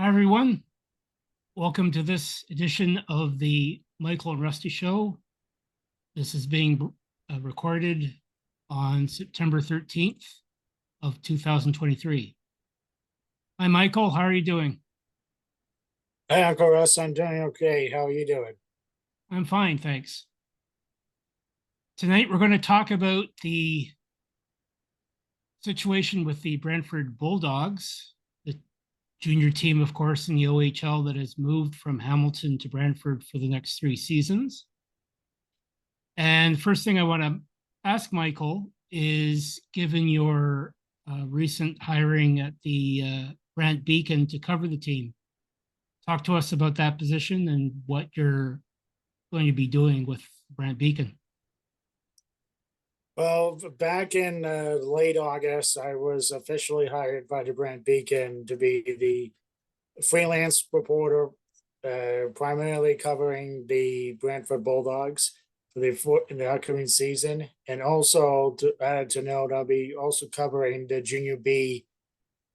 Hi, everyone. Welcome to this edition of the Michael and Rusty Show. This is being recorded on September 13th of 2023. Hi, Michael. How are you doing? Hey, Uncle Russ, I'm doing okay. How are you doing? I'm fine, thanks. Tonight, we're going to talk about the situation with the Brantford Bulldogs, the junior team, of course, in the OHL that has moved from Hamilton to Brantford for the next 3 seasons. And first thing I want to ask Michael is, given your recent hiring at the Brant Beacon to cover the team, talk to us about that position and what you're going to be doing with Brant Beacon. Well, back in late August, I was officially hired by the Brant Beacon to be the freelance reporter, primarily covering the Brantford Bulldogs in the upcoming season, and also to add to note, I'll be also covering the Junior B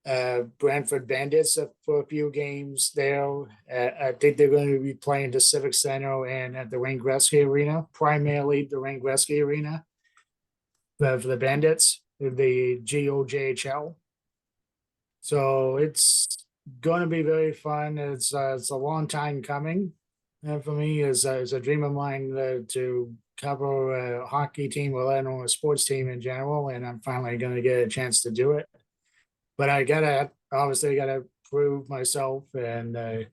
Brantford Bandits for a few games there. I think they're going to be playing the Civic Center and at the Wayne Gretzky Arena, primarily the Wayne Gretzky Arena. For the Bandits, the GOJHL. So it's going to be very fun. It's a long time coming for me. It's a dream of mine to cover a hockey team or a sports team in general, and I'm finally going to get a chance to do it. But I obviously gotta prove myself and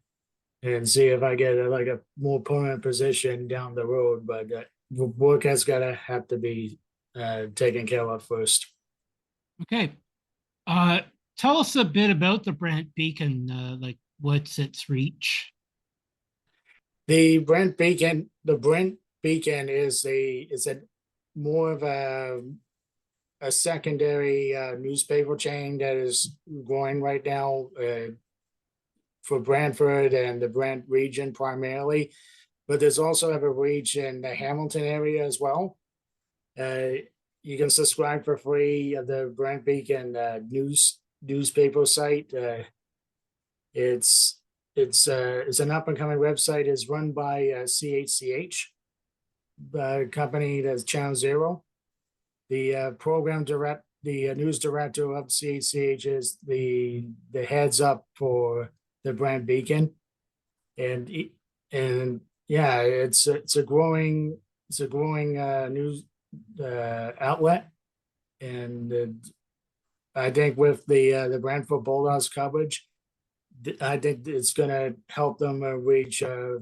see if I get a more permanent position down the road. But work has have to be taken care of first. Okay. Tell us a bit about the Brant Beacon, like what's its reach? The Brant Beacon is a more of a secondary newspaper chain that is growing right now for Brantford and the Brant region primarily, but there's also have a reach in the Hamilton area as well. You can subscribe for free at the Brant Beacon newspaper site. It's an up and coming website. It's run by CHCH, company that's Channel Zero. The news director of CHCH is the heads up for the Brant Beacon, and yeah, it's a growing news outlet, and I think with the Brantford Bulldogs coverage, I think it's going to help them reach a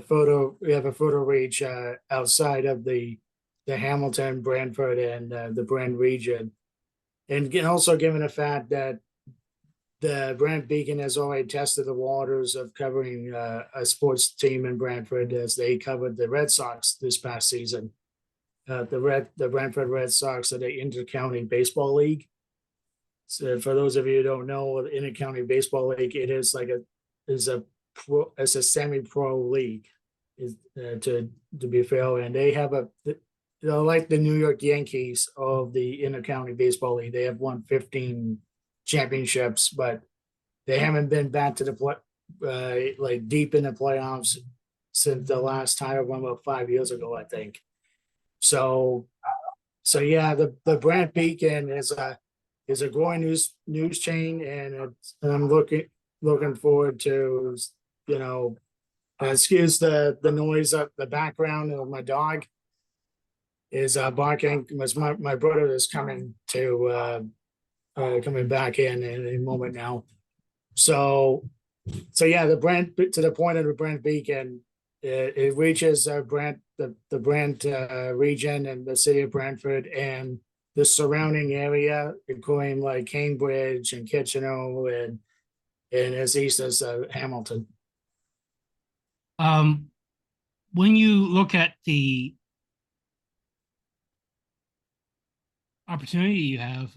photo reach outside of the Hamilton, Brantford, and the Brant region, and also given the fact that the Brant Beacon has already tested the waters of covering a sports team in Brantford, as they covered the Red Sox this past season. The Brantford Red Sox are the Intercounty Baseball League. So for those of you who don't know, the Intercounty Baseball League, it is it's a semi-pro league, to be fair, and they have like the New York Yankees of the Intercounty Baseball League. They have won 15 championships, but they haven't been back to the play deep in the playoffs since the last title won about 5 years ago, I think. So yeah, the Brant Beacon is a growing news chain, and I'm looking forward to, excuse the noise of the background of my dog is barking, because my brother is coming back in a moment now. So yeah, to the point of the Brant Beacon, it reaches the Brant region and the city of Brantford and the surrounding area, including like Cambridge and Kitchener and as east as Hamilton. When you look at the opportunity you have,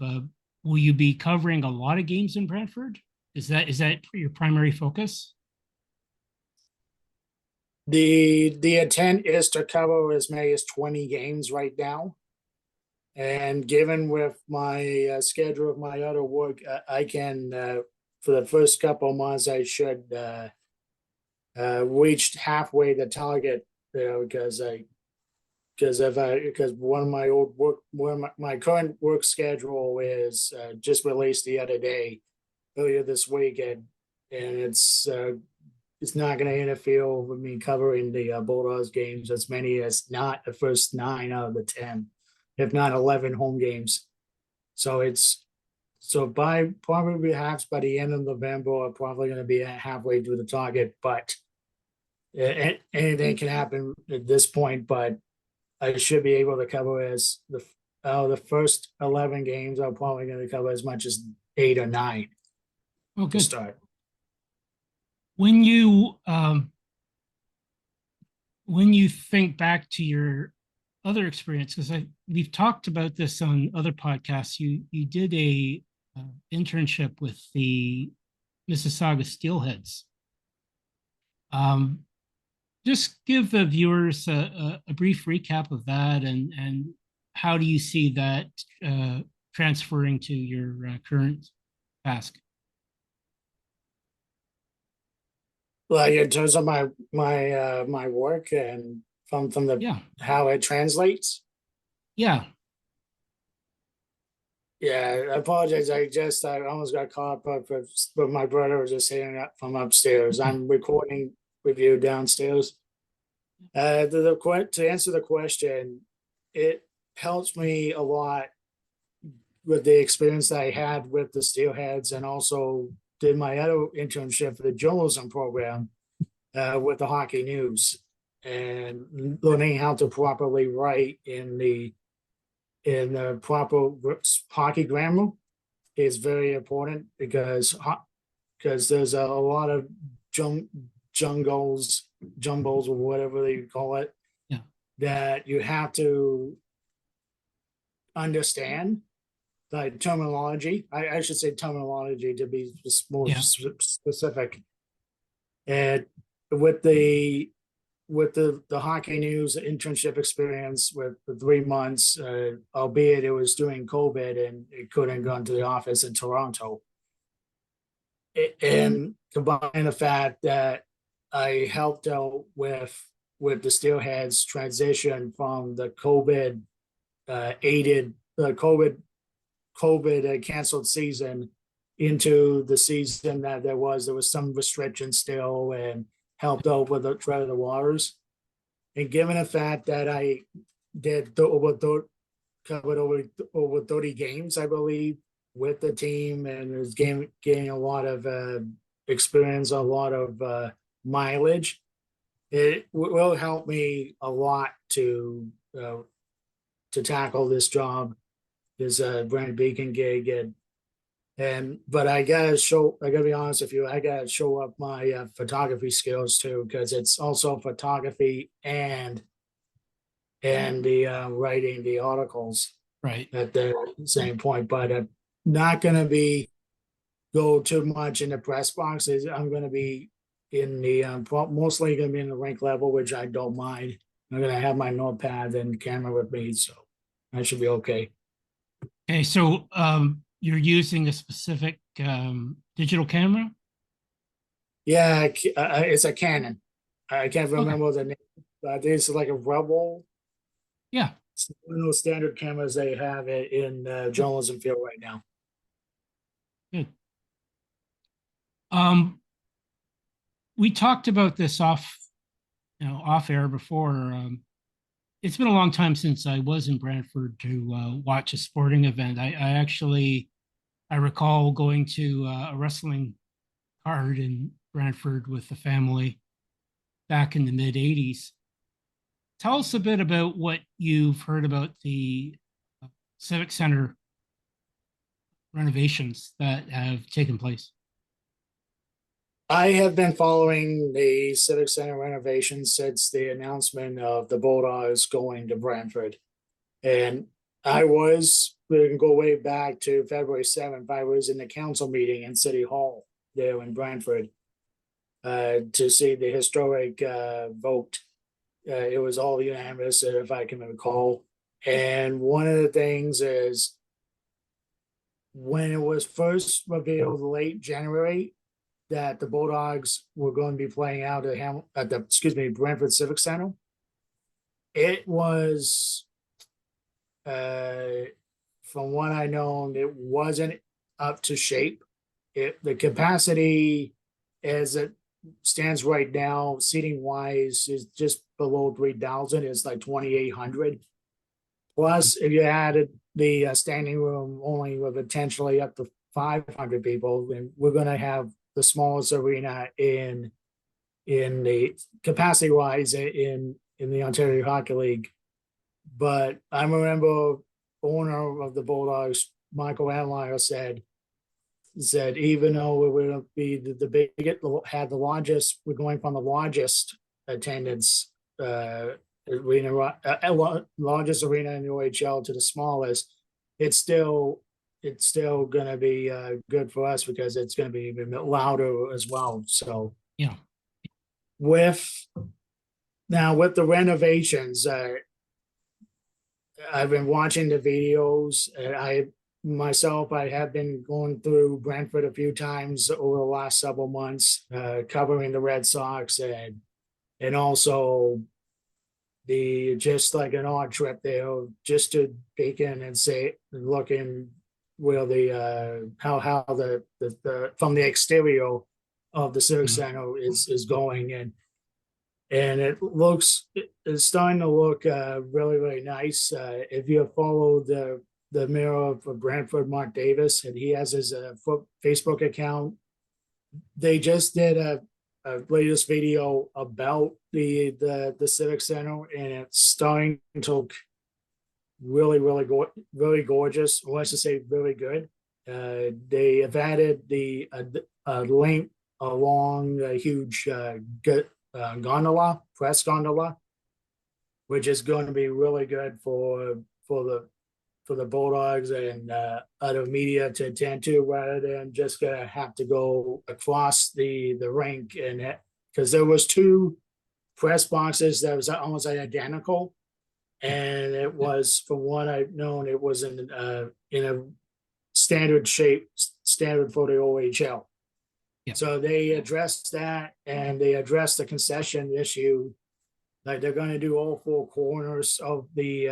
will you be covering a lot of games in Brantford? Is that your primary focus? The intent is to cover as many as 20 games right now. And given with my schedule of my other work, I can for the first couple of months, I should reached halfway the target, because one of my old work, my current work schedule is just released the other day, earlier this week, and it's not going to interfere with me covering the Bulldogs games, as many as not the first 9 out of the 10, if not 11 home games. So by probably perhaps by the end of November, I'm probably going to be halfway through the target, but anything can happen at this point. But I should be able to cover as the first 11 games. I'm probably going to cover as much as 8 or 9 Oh, to good. start. When you think back to your other experience, because we've talked about this on other podcasts, you did a internship with the Mississauga Steelheads. Just give the viewers a brief recap of that, and how do you see that transferring to your current task? Like in terms of my work and from the Yeah, how it translates. yeah. Yeah, I apologize. I almost got caught up but my brother was just hitting up from upstairs. I'm recording with you downstairs. To answer the question, it helps me a lot with the experience that I had with the Steelheads, and also did my other internship for the journalism program with the Hockey News, and learning how to properly write in the proper hockey grammar is very important, because there's a lot of jumbles or whatever they call it, Yeah. that you have to understand the terminology. I should say terminology to be more specific. And with the Hockey News internship experience with the 3 months, albeit it was during COVID and it couldn't go into the office in Toronto. And combine the fact that I helped out with the Steelheads transition from the COVID aided COVID canceled season into the season that there was some restrictions still, and helped out with the tread of the waters. And given the fact that I did covered over 30 games, I believe, with the team, and was gaining a lot of experience, a lot of mileage, it will help me a lot to tackle this job, this Brant Beacon gig. But I gotta be honest with you, I gotta show up my photography skills too, because it's also photography and the writing the articles Right. at the same point. But I'm not gonna go too much in the press boxes. I'm gonna be in the mostly gonna be in the rink level, which I don't mind. I'm gonna have my notepad and camera with me, so I should be okay. Okay, so you're using a specific digital camera? Yeah, it's a Canon. I can't remember the name. It's like a Rebel. Yeah. It's one of those standard cameras they have in journalism field right now. Good. We talked about this off air before. It's been a long time since I was in Brantford to watch a sporting event. I recall going to a wrestling card in Brantford with the family back in the mid 80s. Tell us a bit about what you've heard about the Civic Center renovations that have taken place. I have been following the Civic Center renovations since the announcement of the Bulldogs going to Brantford. And we can go way back to February 7th. I was in the council meeting in City Hall there in Brantford to see the historic vote. It was all unanimous, if I can recall. And one of the things is when it was first revealed late January that the Bulldogs were going to be playing out at Brantford Civic Center, it was, from what I know, it wasn't up to shape. The capacity as it stands right now, seating wise, is just below 3,000. It's like 2,800. Plus, if you added the standing room only with potentially up to 500 people, then we're going to have the smallest arena in the capacity wise in the Ontario Hockey League. But I remember owner of the Bulldogs, Michael Anlyer, said even though we're going to be the biggest, had the largest, we're going from the largest attendance arena, largest arena in the OHL to the smallest, it's still going to be good for us because it's going to be even louder as well. So Yeah. with the renovations, I've been watching the videos, and I have been going through Brantford a few times over the last several months, covering the Red Sox and also just like an odd trip there just to Beacon and say, looking where how the from the exterior of the Civic Center is going, and it's starting to look really, really nice. If you follow the mayor of Brantford, Mark Davis, and he has his Facebook account, they just did a latest video about the Civic Center, and it's starting to look really, really gorgeous. I want to say really good. They have added the link along a huge press gondola, which is going to be really good for the Bulldogs and other media to attend to, rather than just gonna have to go across the rink. And because there was two press boxes that was almost identical, and it was, from what I've known, it was in a standard shape, standard for the OHL. Yeah. So they addressed that, and they addressed the concession issue. Like, they're going to do all four corners of the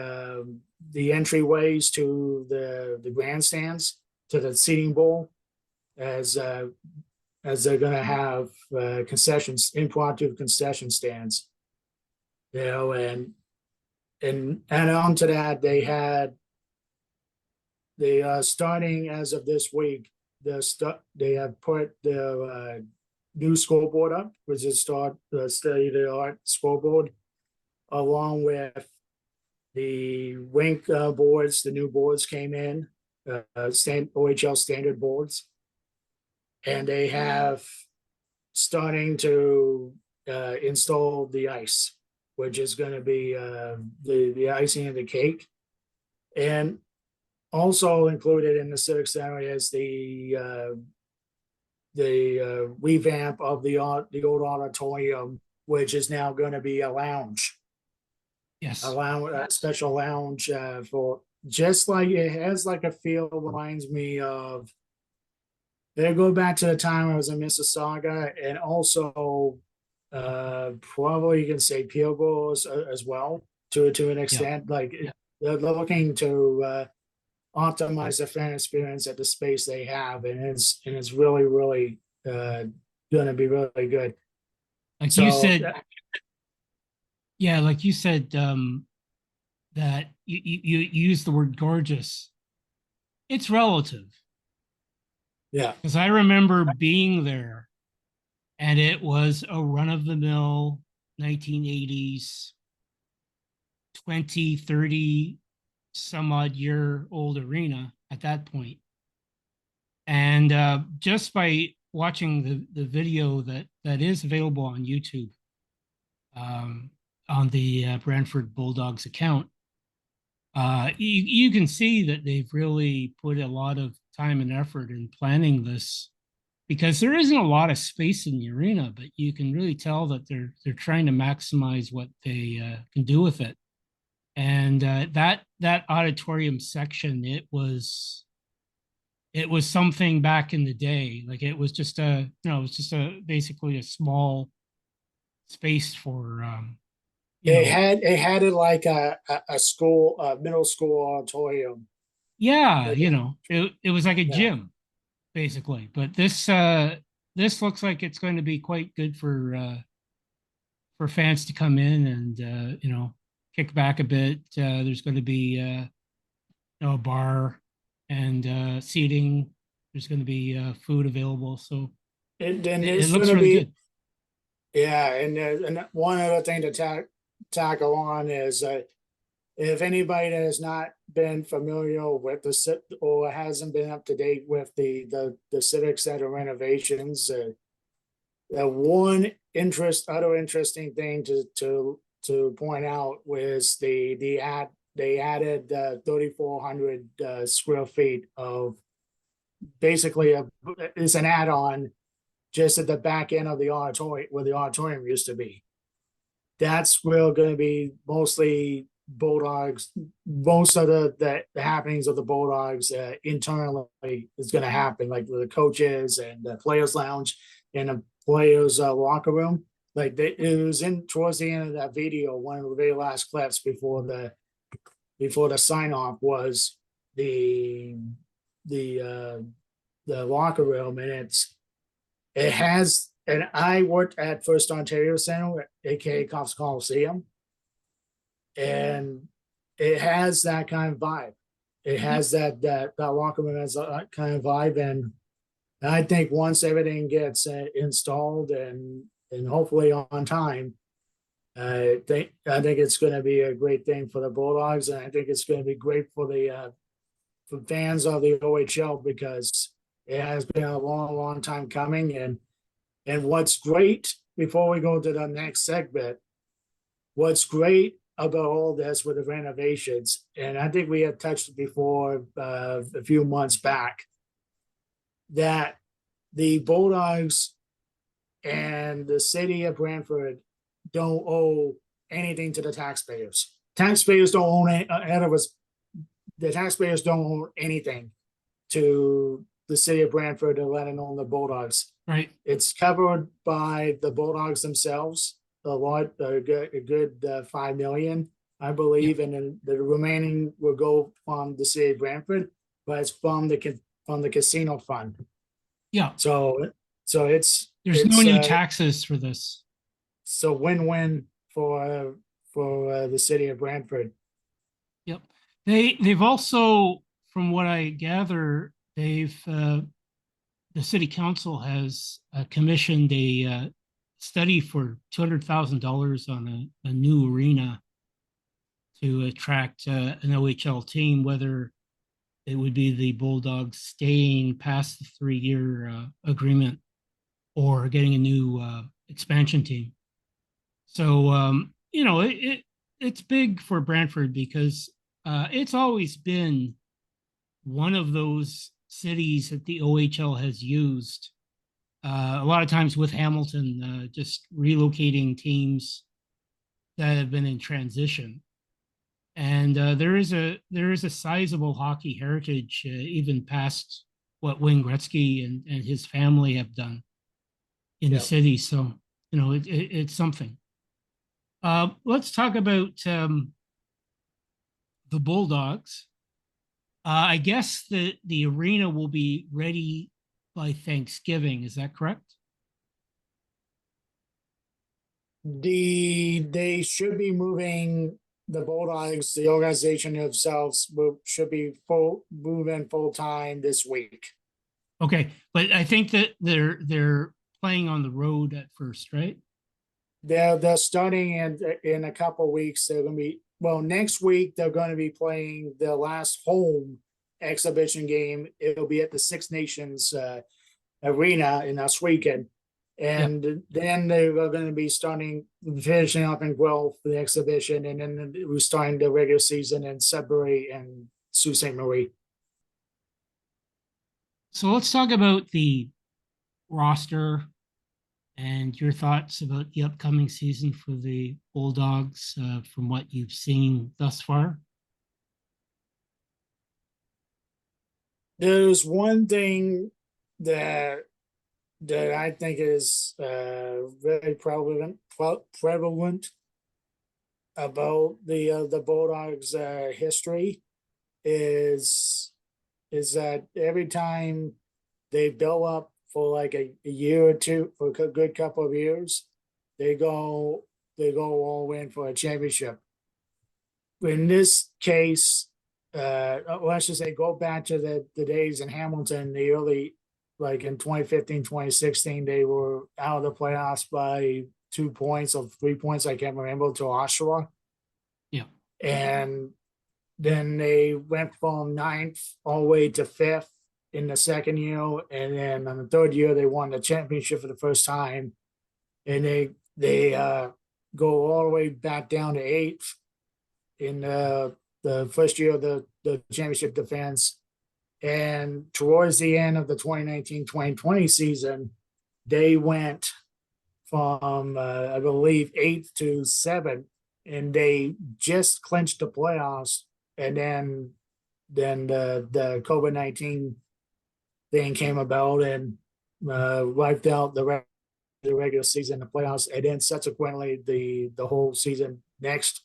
entryways to the grandstands, to the seating bowl, as they're going to have impromptu concession stands. And add on to that, they are starting as of this week. They have put their new scoreboard up, which is the state-of-the-art scoreboard, along with the rink boards. The new boards came in, OHL standard boards, and they have starting to install the ice, which is going to be the icing of the cake. And also included in the Civic Center is the revamp of the old auditorium, which is now going to be a lounge. Yes. A special lounge for, just like it has like a feel, reminds me of, they go back to the time I was in Mississauga, and also probably you can say Peelborough as well to an extent. Yeah. Like, they're looking to optimize the fan experience at the space they have, and it's really, really going to be really good. Like you said, yeah, like you said, that you use the word gorgeous. It's relative. Yeah. Because I remember being there, and it was a run-of-the-mill 1980s, 20, 30 some odd year old arena at that point. And just by watching the video that is available on YouTube, on the Brantford Bulldogs account, you can see that they've really put a lot of time and effort in planning this, because there isn't a lot of space in the arena, but you can really tell that they're trying to maximize what they can do with it. And that auditorium section, it was it was something back in the day. Like it was just a, it was just a basically a small space for, you know, It had it like a school, middle school auditorium. yeah, Like, it was like a yeah, gym basically. But this looks like it's going to be quite good for fans to come in and kick back a bit. There's going to be a bar and seating. There's going to be food available, so and it it's looks gonna really be, good. yeah, and one other thing to tackle on is if anybody has not been familiar with or hasn't been up to date with the Civic Center renovations, the one other interesting thing to point out was they added 3,400 square feet of basically it's an add-on just at the back end of the auditorium where the auditorium used to be. That's where going to be mostly Bulldogs. Most of the happenings of the Bulldogs internally is going to happen, like the coaches and the players' lounge and the players' locker room. Like it was in towards the end of that video, one of the very last clips before the sign off was the the uh, the locker room, and it has. And I worked at First Ontario Center, aka Cops Coliseum, and it has that kind of vibe. It Yep. has that locker room has that kind of vibe, and I think once everything gets installed and hopefully on time, I think it's going to be a great thing for the Bulldogs, and I think it's going to be great for the for fans of the OHL because it has been a long time coming. And what's great before we go to the next segment, what's great about all this with the renovations, and I think we had touched before a few months back, that the Bulldogs and the city of Brantford don't owe anything to the taxpayers. Taxpayers don't own it. In other words, the taxpayers don't own anything to the city of Brantford or let alone the Bulldogs. Right. It's covered by the Bulldogs themselves. A good 5 million, I Yeah. believe, and then the remaining will go from the city of Brantford, but it's from the casino fund. Yeah. So it's There's no new taxes for this. so win-win for the city of Brantford. Yep. They've also, from what I gather, the city council has commissioned a study for $200,000 on a new arena to attract an OHL team, whether it would be the Bulldogs staying past the 3-year agreement or getting a new expansion team. So it's big for Brantford because it's always been one of those cities that the OHL has used a lot of times with Hamilton, just relocating teams that have been in transition. And there is a sizable hockey heritage, even past what Wayne Gretzky and his family have done in the Yeah. city. So it's something. Let's talk about the Bulldogs. I guess the arena will be ready by Thanksgiving. Is that correct? They should be moving the Bulldogs, the organization themselves should be moving full time this week. Okay, but I think that they're playing on the road at first, right? They're starting in a couple weeks. They're going to be next week. They're going to be playing their last home exhibition game. It'll be at the Six Nations arena in Oswego. Yep. And then they were going to be finishing up in Guelph for the exhibition, and then we're starting the regular season in Sudbury and Sault Ste. Marie. So let's talk about the roster and your thoughts about the upcoming season for the Bulldogs from what you've seen thus far. there's one thing that I think is very prevalent about the Bulldogs history is that every time they build up for like a year or two, for a good couple of years, they go all in for a championship. In this case, let's just say go back to the days in Hamilton, the early, like in 2015, 2016, they were out of the playoffs by 2 points or 3 points, I can't remember, to Oshawa. Yeah. And then they went from 9th all the way to 5th in the second year. And then on the third year, they won the championship for the first time. And they go all the way back down to 8th in the first year of the championship defense. And towards the end of the 2019-2020 season, they went from, I believe, 8th to 7th, and they just clinched the playoffs. And then the COVID-19 thing came about and wiped out the regular season, the playoffs, and then subsequently the whole season next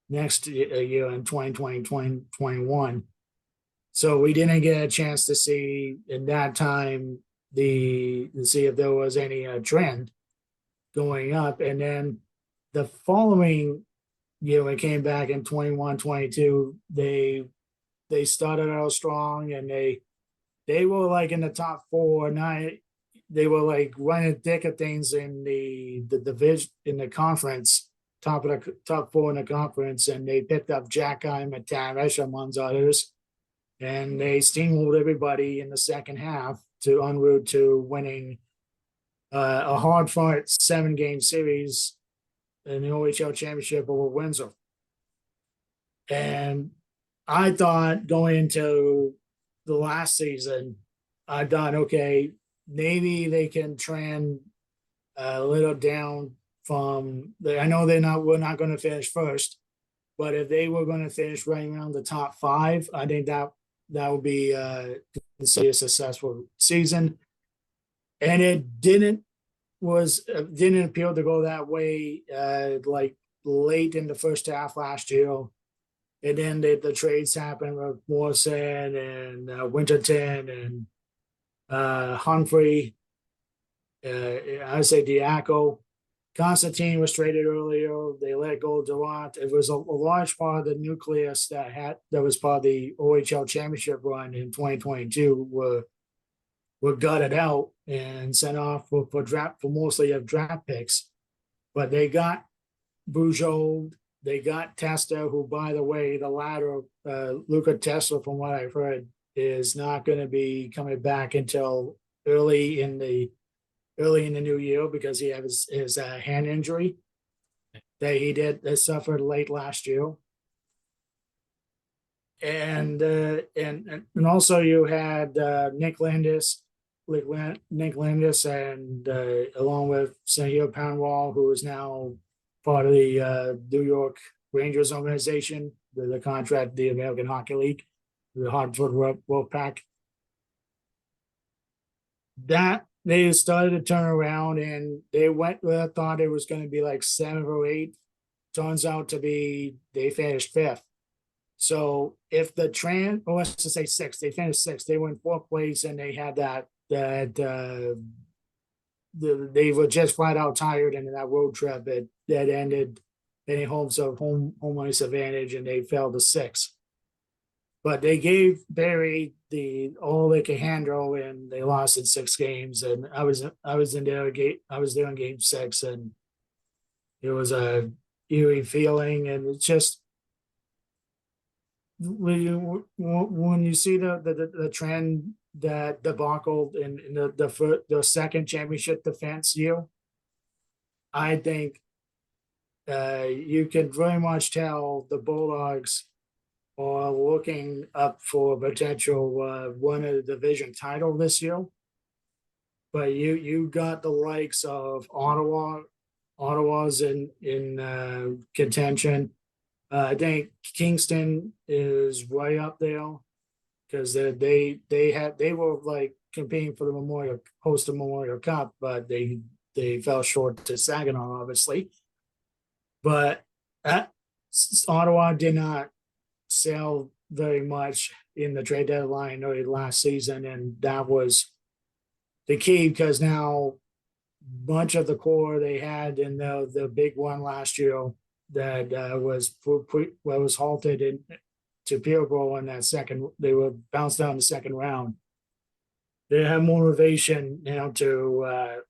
year in 2020, 2021. So we didn't get a chance to see in that time to see if there was any trend going up. And then the following year, when it came back in 21, 22, they started out strong, and they were like in the top 4. They were like running thick of things in the division, in the conference, top 4 in the conference, and they picked up Jackheim and Tarish amongst others, and they steamrolled everybody in the second half to en route to winning a hard-fought 7-game series in the OHL championship over Windsor. And I thought going into the last season, I thought, okay, maybe they can trend a little down from I know we're not going to finish first, but if they were going to finish right around the top 5, I think that would be a successful season. And it didn't appear to go that way like late in the first half last year. And then the trades happened with Morrison and Winterton and Humphrey. I say Diaco. Constantine was traded earlier. They let go of Durant. It was a large part of the nucleus that was part of the OHL championship run in 2022 were gutted out and sent off for mostly of draft picks. But they got Bujold, they got Testa, who, by the way, the latter, Luca Testa, from what I've heard, is not going to be coming back until early in the new year because he has his hand injury that suffered late last year. And also you had Nick Landis, and along with Sahil Panwal, who is now part of the New York Rangers organization, the contract, the American Hockey League, the Hartford Wolfpack. That they started to turn around, and they thought it was going to be like 7 or 8. Turns out to be they finished 5th. So if the trend, or let's just say 6, they finished 6th. They went 4th place, and they had that they were just flat out tired in that road trip that ended any home ice advantage, and they fell to 6th. But they gave Barry all they could handle, and they lost in 6 games. And I was there in game 6, and it was a eerie feeling. And it's just when you see the trend that debacle in the second championship defense year, I think you can very much tell the Bulldogs are looking up for potential win of the division title this year. But you got the likes of Ottawa's in contention. I think Kingston is right up there because they were like competing for the host of Memorial Cup, but they fell short to Saginaw, obviously. But Ottawa did not sell very much in the trade deadline or last season, and that was the key because now bunch of the core they had in the big one last year that was halted to Peterborough in that second. They were bounced down the second round. They have more motivation now to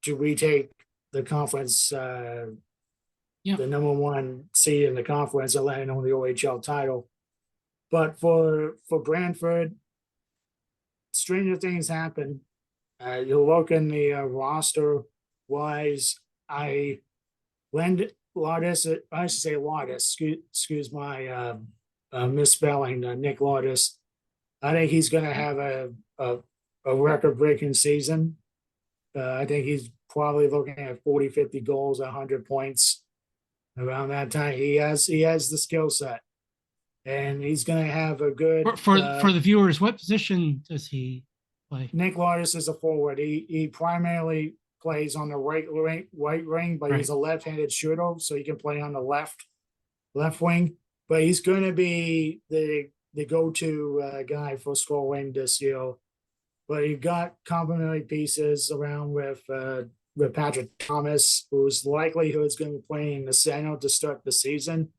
retake the conference, the number one seed in the conference and land on the OHL title. But for Brantford, stranger things happen. You look in the roster wise, I should say Lawdis, excuse my misspelling, Nick Lawdis. I think he's going to have a record-breaking season. I think he's probably looking at 40, 50 goals, 100 points around that time. He has the skill set, and he's going to have a good. For the viewers, what position does he play? Nick Lawdis is a forward. He primarily plays on the right wing, but he's a left-handed shooter, so he can play on the left wing. But he's going to be the go-to guy for scoring this year. But you got complementary pieces around with Patrick Thomas, whose likelihood is going to be playing in the center to start the season.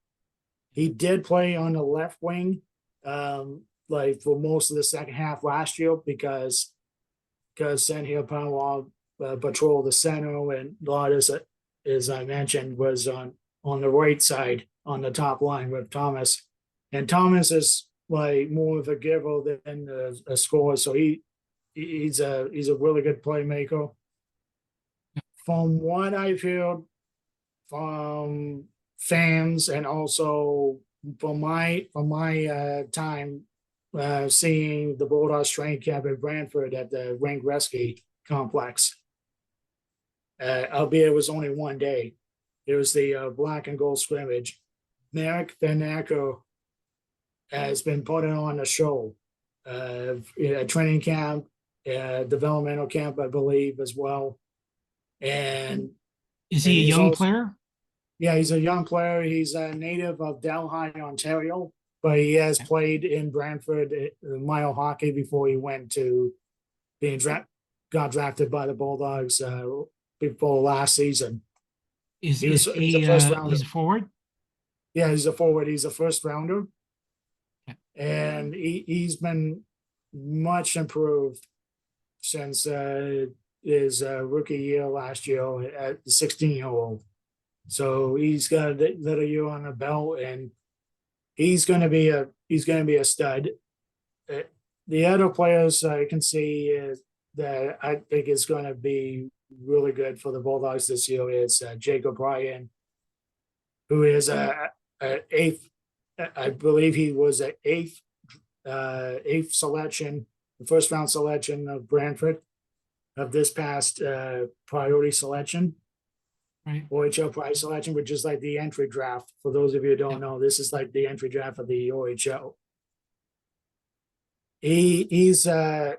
He did play on the left wing, like for most of the second half last year because Senhil Panwal patrolled the center, and Lawdis, as I mentioned, was on the right side on the top line with Thomas. And Thomas is like more of a giver than a scorer, so he's a really good playmaker. From what I've heard from fans and also from my time seeing the Bulldogs training camp at Brantford at the Wayne Gretzky complex, albeit it was only one day. It was the black and gold scrimmage. Merrick Van Acker has been putting on a show, a training camp, developmental camp, I believe, as well. And is he a young player? Yeah, he's a young player. He's a native of Delhi, Ontario, but he has played in Brantford mile hockey before he went to got drafted by the Bulldogs before last season. He's a first rounder. He's a forward? Yeah, he's a forward. He's a first rounder. And he's been much improved since his rookie year last year at the 16-year-old. So he's got a little year on the belt, and he's going to be a stud. The other players I can see that I think is going to be really good for the Bulldogs this year is Jacob Ryan, who is a eighth. I believe he was an eighth selection, the first round selection of Brantford of this past priority selection. Right. OHL priority selection, which is like the entry draft. For those of you who don't know, this is like the entry draft of the OHL. He's a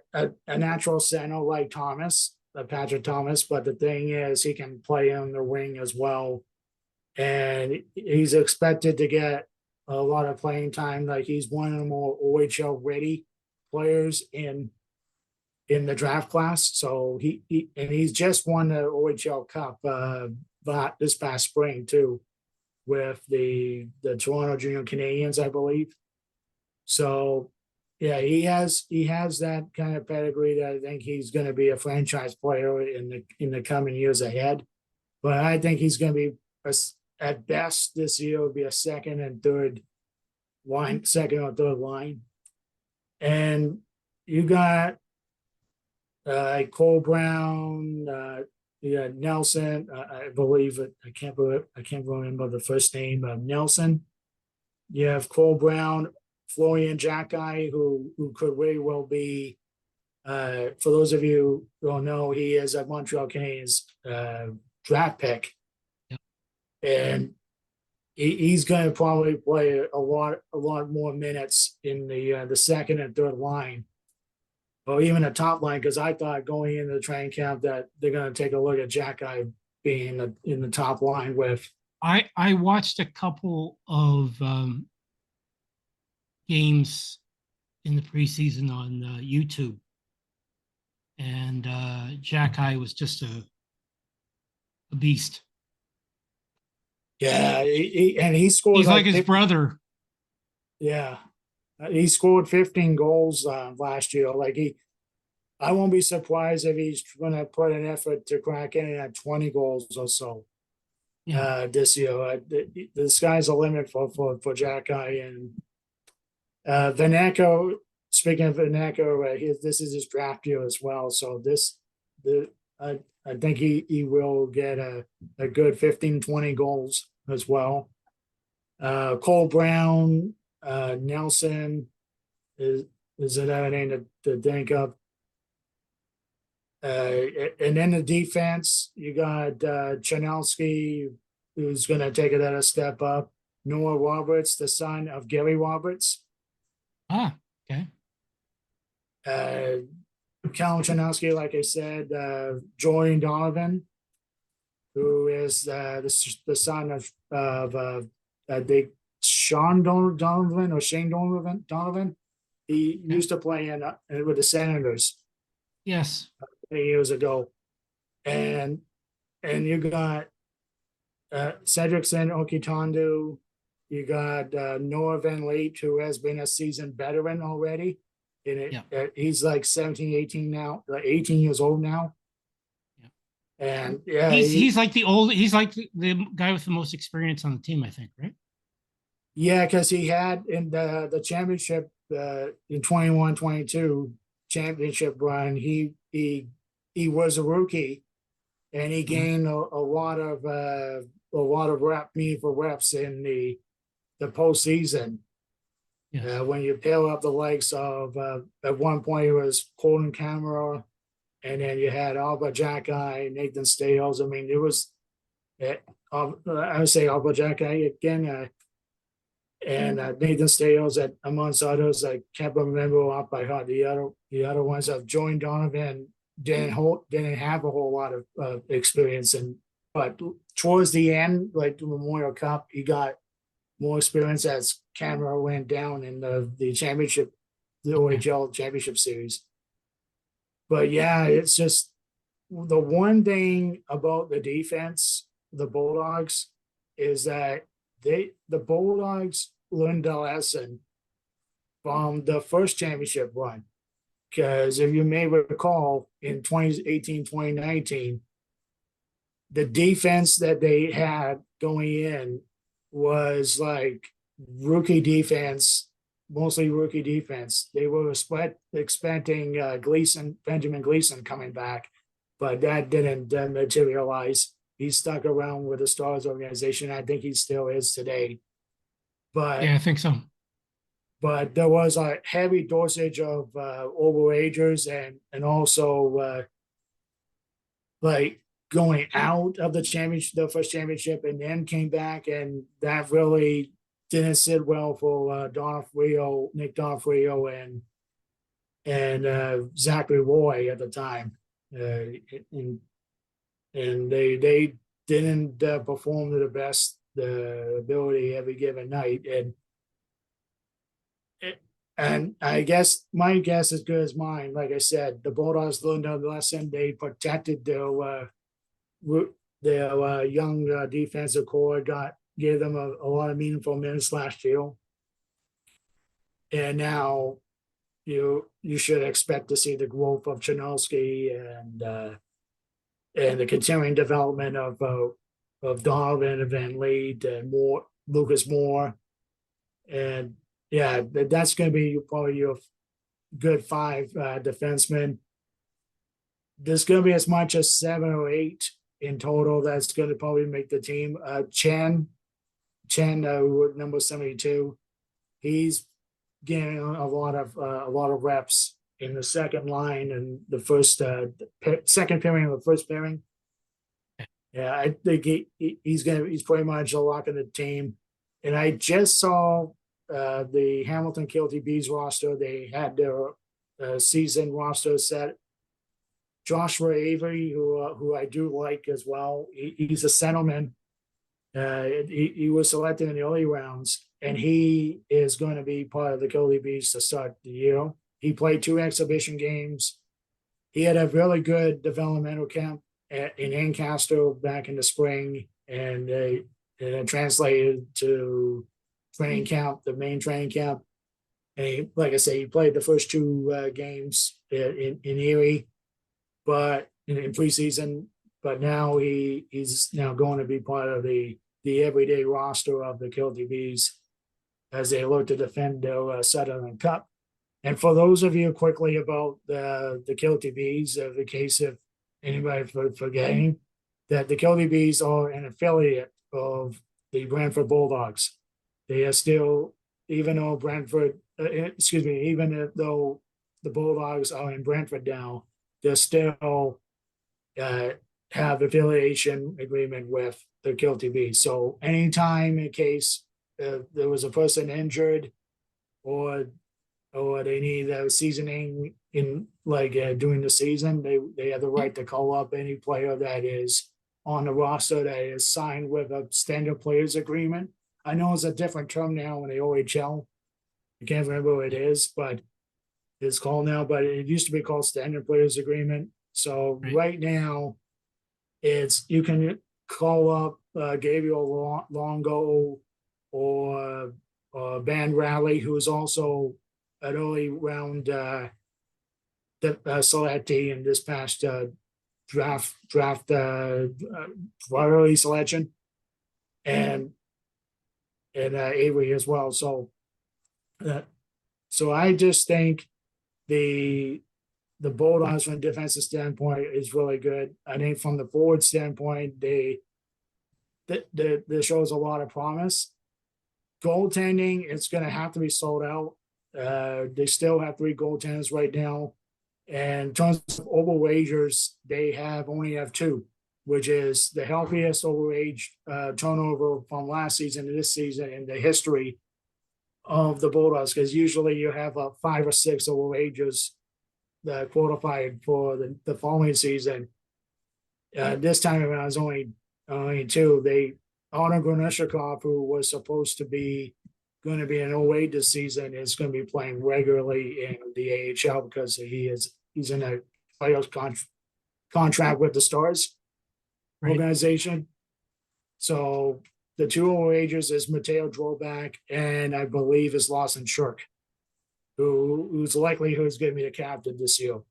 natural center like Thomas, Patrick Thomas, but the thing is he can play on the wing as well. And he's expected to get a lot of playing time. Like he's one of the more OHL ready players in the draft class. So he's just won the OHL Cup this past spring too, with the Toronto Junior Canadians, I believe. So yeah, he has that kind of pedigree that I think he's going to be a franchise player in the coming years ahead. But I think he's going to be at best this year will be a second or third line. And you got Cole Brown, Nelson. I believe it. I can't remember the first name. Nelson. You have Cole Brown, Florian Jacki, who could very well be. For those of you who don't know, he is a Montreal Canadiens draft pick, and he's going to probably play a lot more minutes in the second and third line, or even the top line. Because I thought going into the training camp that they're going to take a look at Jack Eye being in the top line with. I watched a couple of games in the preseason on YouTube, and Jack Eye was just a beast. Yeah, and he scored. He's like his brother. Yeah, he scored 15 goals last year. I won't be surprised if he's going to put an effort to crack in at 20 goals or so. Yeah. This year. The sky's the limit for Jack Eye. And Vaneco, speaking of Vaneco, this is his draft year as well. So I think he will get a good 15, 20 goals as well. Cole Brown, Nelson is another name to think of. And then the defense, you got Chanelski, who's going to take another step up. Noah Roberts, the son of Gary Roberts. Okay. Callum Chanelski, like I said, Jordan Donovan, who is the son of Sean Donovan or Shane Donovan. He used to play with the Senators. Yes. Years ago. And you got Cedricson Okitandu, you got Noah Van Leet, who has been a seasoned veteran already. And he's like 17, 18 now, like 18 years old now. Yeah. And he's like the guy with the most experience on the team, I think, right? Yeah, because he had in the championship in 21-22 championship run, he was a rookie, and he gained a lot of meaningful reps in the postseason. Yes. When you pair up the likes of at one point it was Colton Camera, and then you had Albert Jack Eye, Nathan Stales. I mean, it was I would say Albert Jack Eye again, and Nathan Stales at amongst others. I can't remember off by heart the other ones. I've joined Donovan. Didn't have a whole lot of experience, but towards the end, like the Memorial Cup, he got more experience as Camera went down in the championship, the OHL championship series. But yeah, it's just the one thing about the defense, the Bulldogs, is that the Bulldogs learned a lesson from the first championship run. Because if you may recall, in 2018, 2019, the defense that they had going in was like rookie defense, mostly rookie defense. They were expecting Benjamin Gleason coming back, but that didn't materialize. He stuck around with the Stars organization. I think he still is today. But yeah, I think so. But there was a heavy dosage of overagers and also like going out of the first championship, and then came back, and that really didn't sit well for Nick Donofrio and Zachary Roy at the time, and they didn't perform to the best ability every given night, and I guess my guess is good as mine. Like I said, the Bulldogs learned a lesson. They protected their young defensive core, gave them a lot of meaningful minutes last year. And now you should expect to see the growth of Chanelski and the continuing development of Donovan and Van Leet and Lucas Moore. And yeah, that's going to be probably your good 5 defensemen. There's going to be as much as 7 or 8 in total that's going to probably make the team. Chen, number 72, he's getting a lot of reps in the second line and the first second pairing and the first pairing. Yeah, I think he's pretty much a lock in the team. And I just saw the Hamilton Kilty Bees roster. They had their season roster set. Joshua Avery, who I do like as well. He's a centerman. He was selected in the early rounds, and he is going to be part of the Kilty Bees to start the year. He played 2 exhibition games. He had a really good developmental camp in Ancaster back in the spring, and it translated to training camp, the main training camp. And he, like I say, he played the first 2 games in Erie, but in preseason. But now he's now going to be part of the everyday roster of the Kilty Bees as they look to defend their Sutherland Cup. And for those of you quickly about the Kilty Bees, the case of anybody forgetting, that the Kilty Bees are an affiliate of the Brantford Bulldogs. They are still, even though even though the Bulldogs are in Brantford now, they're still have affiliation agreement with the Kilty Bees. So anytime in case there was a person injured or they need seasoning in during the season, they have the right to call up any player that is on the roster that is signed with a standard players agreement. I know it's a different term now in the OHL. I can't remember what it is, but it's called now, but it used to be called standard players agreement. So right now it's, you can call up Gabriel Longo or Van Raleigh, who is also an early round selectee in this past draft early selection, and Avery as well. So I just think the Bulldogs from a defensive standpoint is really good. I think from the forward standpoint, they shows a lot of promise. Goaltending, it's going to have to be sold out. They still have 3 goaltenders right now. And in terms of overagers, they only have 2, which is the healthiest overage turnover from last season to this season in the history of the Bulldogs, because usually you have 5 or 6 overagers that qualified for the following season. This time around, it's only 2. Honor Gronishnikov, who was supposed to be going to be an 08 this season, is going to be playing regularly in the AHL because he's in a playoff contract with the Stars organization. So the 2 overagers is Mateo Drobak and I believe is Lawson Shirk, who's likely who's going to be the captain this year,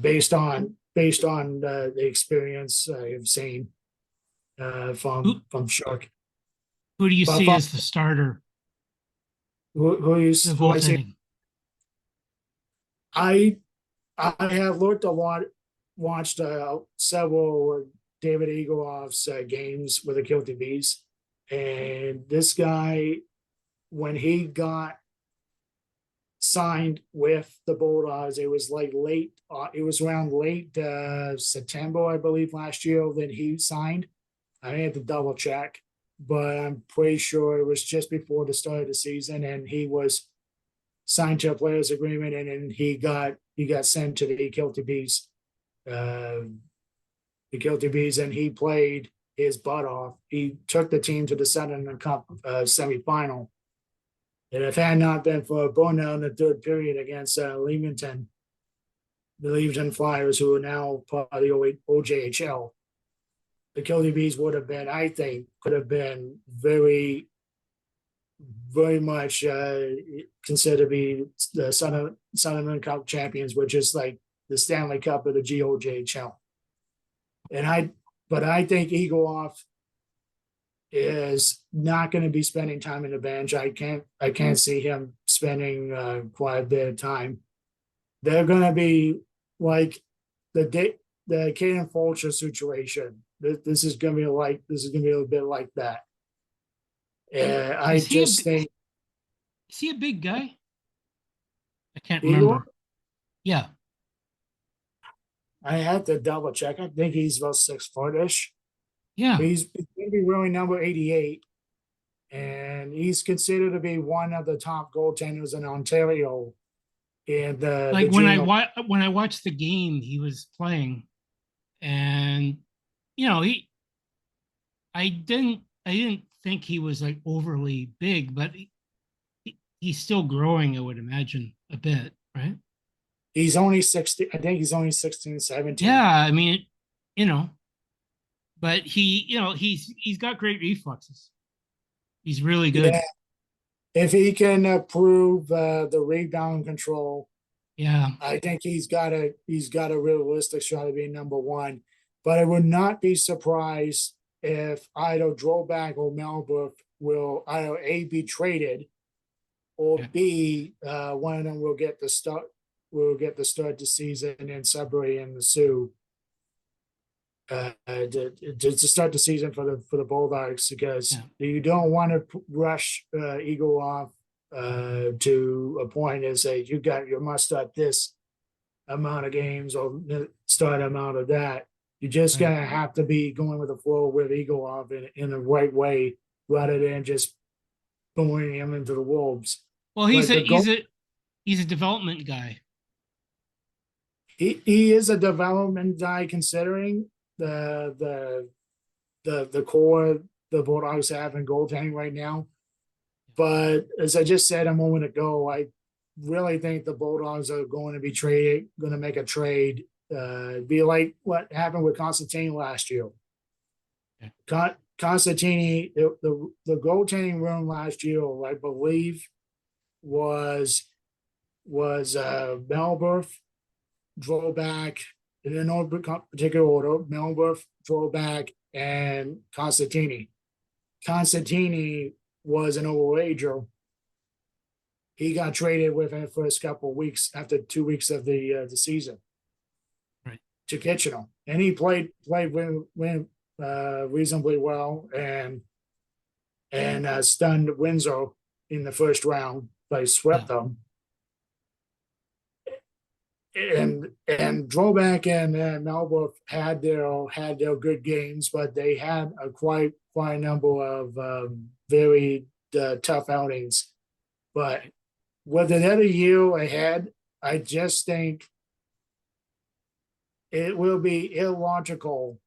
based on the experience I've seen from Shirk. Who do you see as the starter? Who is the goaltending? I have looked a lot, watched several David Egeloff's games with the Kilty Bees, and this guy, when he got signed with the Bulldogs, it was late. It was around late September, I believe, last year that he signed. I had to double check, but I'm pretty sure it was just before the start of the season, and he was signed to a players agreement, and then he got sent to the Kilty Bees. The Kilty Bees, and he played his butt off. He took the team to the Sutherland Cup semifinal. And if it had not been for a burnout in the 3rd period against Leamington, the Leamington Flyers, who are now part of the OJHL, the Kilty Bees would have been, I think, could have been very, very much considered to be the Sutherland Cup champions, which is like the Stanley Cup of the GOJHL. But I think Egeloff is not going to be spending time in the bench. I can't see him spending quite a bit of time. They're going to be like the Caden Fulcher situation. This is going to be a little bit like that. I just think. Is he a big guy? I can't remember. Yeah. I had to double check. I think he's about 6 foot-ish. Yeah. But he's going to be wearing number 88. and he's considered to be one of the top goaltenders in Ontario. And Like the junior, when I watched the game he was playing, and he I didn't think he was like overly big, but he's still growing, I would imagine, a bit, right? he's only 60. I think he's only 16, 17. Yeah, I mean, you know, but he's got great reflexes. He's really Yeah, good. if he can prove the rebound control, Yeah, I think he's got a realistic shot of being number one. But I would not be surprised if either Drobak or Melbourne will either A, be traded, or yeah, B, one of them will get the start the season in Sudbury and the Sioux. To start the season for the Bulldogs, because yeah, you don't want to rush Eagle off to a point and say you must start this amount of games or start amount of that. You just right. gonna have to be going with the flow with Eagle off in the right way, rather than just throwing him into the wolves. Well, But the goal, he's a development guy. he is a development guy, considering the core the Bulldogs have in goaltending right now. But as I just said a moment ago, I really think the Bulldogs are going to make a trade. Be like what happened with Constantine last year. Yeah. Constantine, the goaltending room last year, I believe, was Melbourne, Drobak, in no particular order, Melbourne, Drobak, and Constantini. Constantini was an overager. He got traded within the first couple of weeks, after 2 weeks of the season, Right. to Kitchener, and he played reasonably well, and stunned Windsor in the first round. They Yeah. swept them. And Drobak and Melbourne had their good games, but they had a quite a number of very tough outings. But with another year ahead, I just think it will be illogical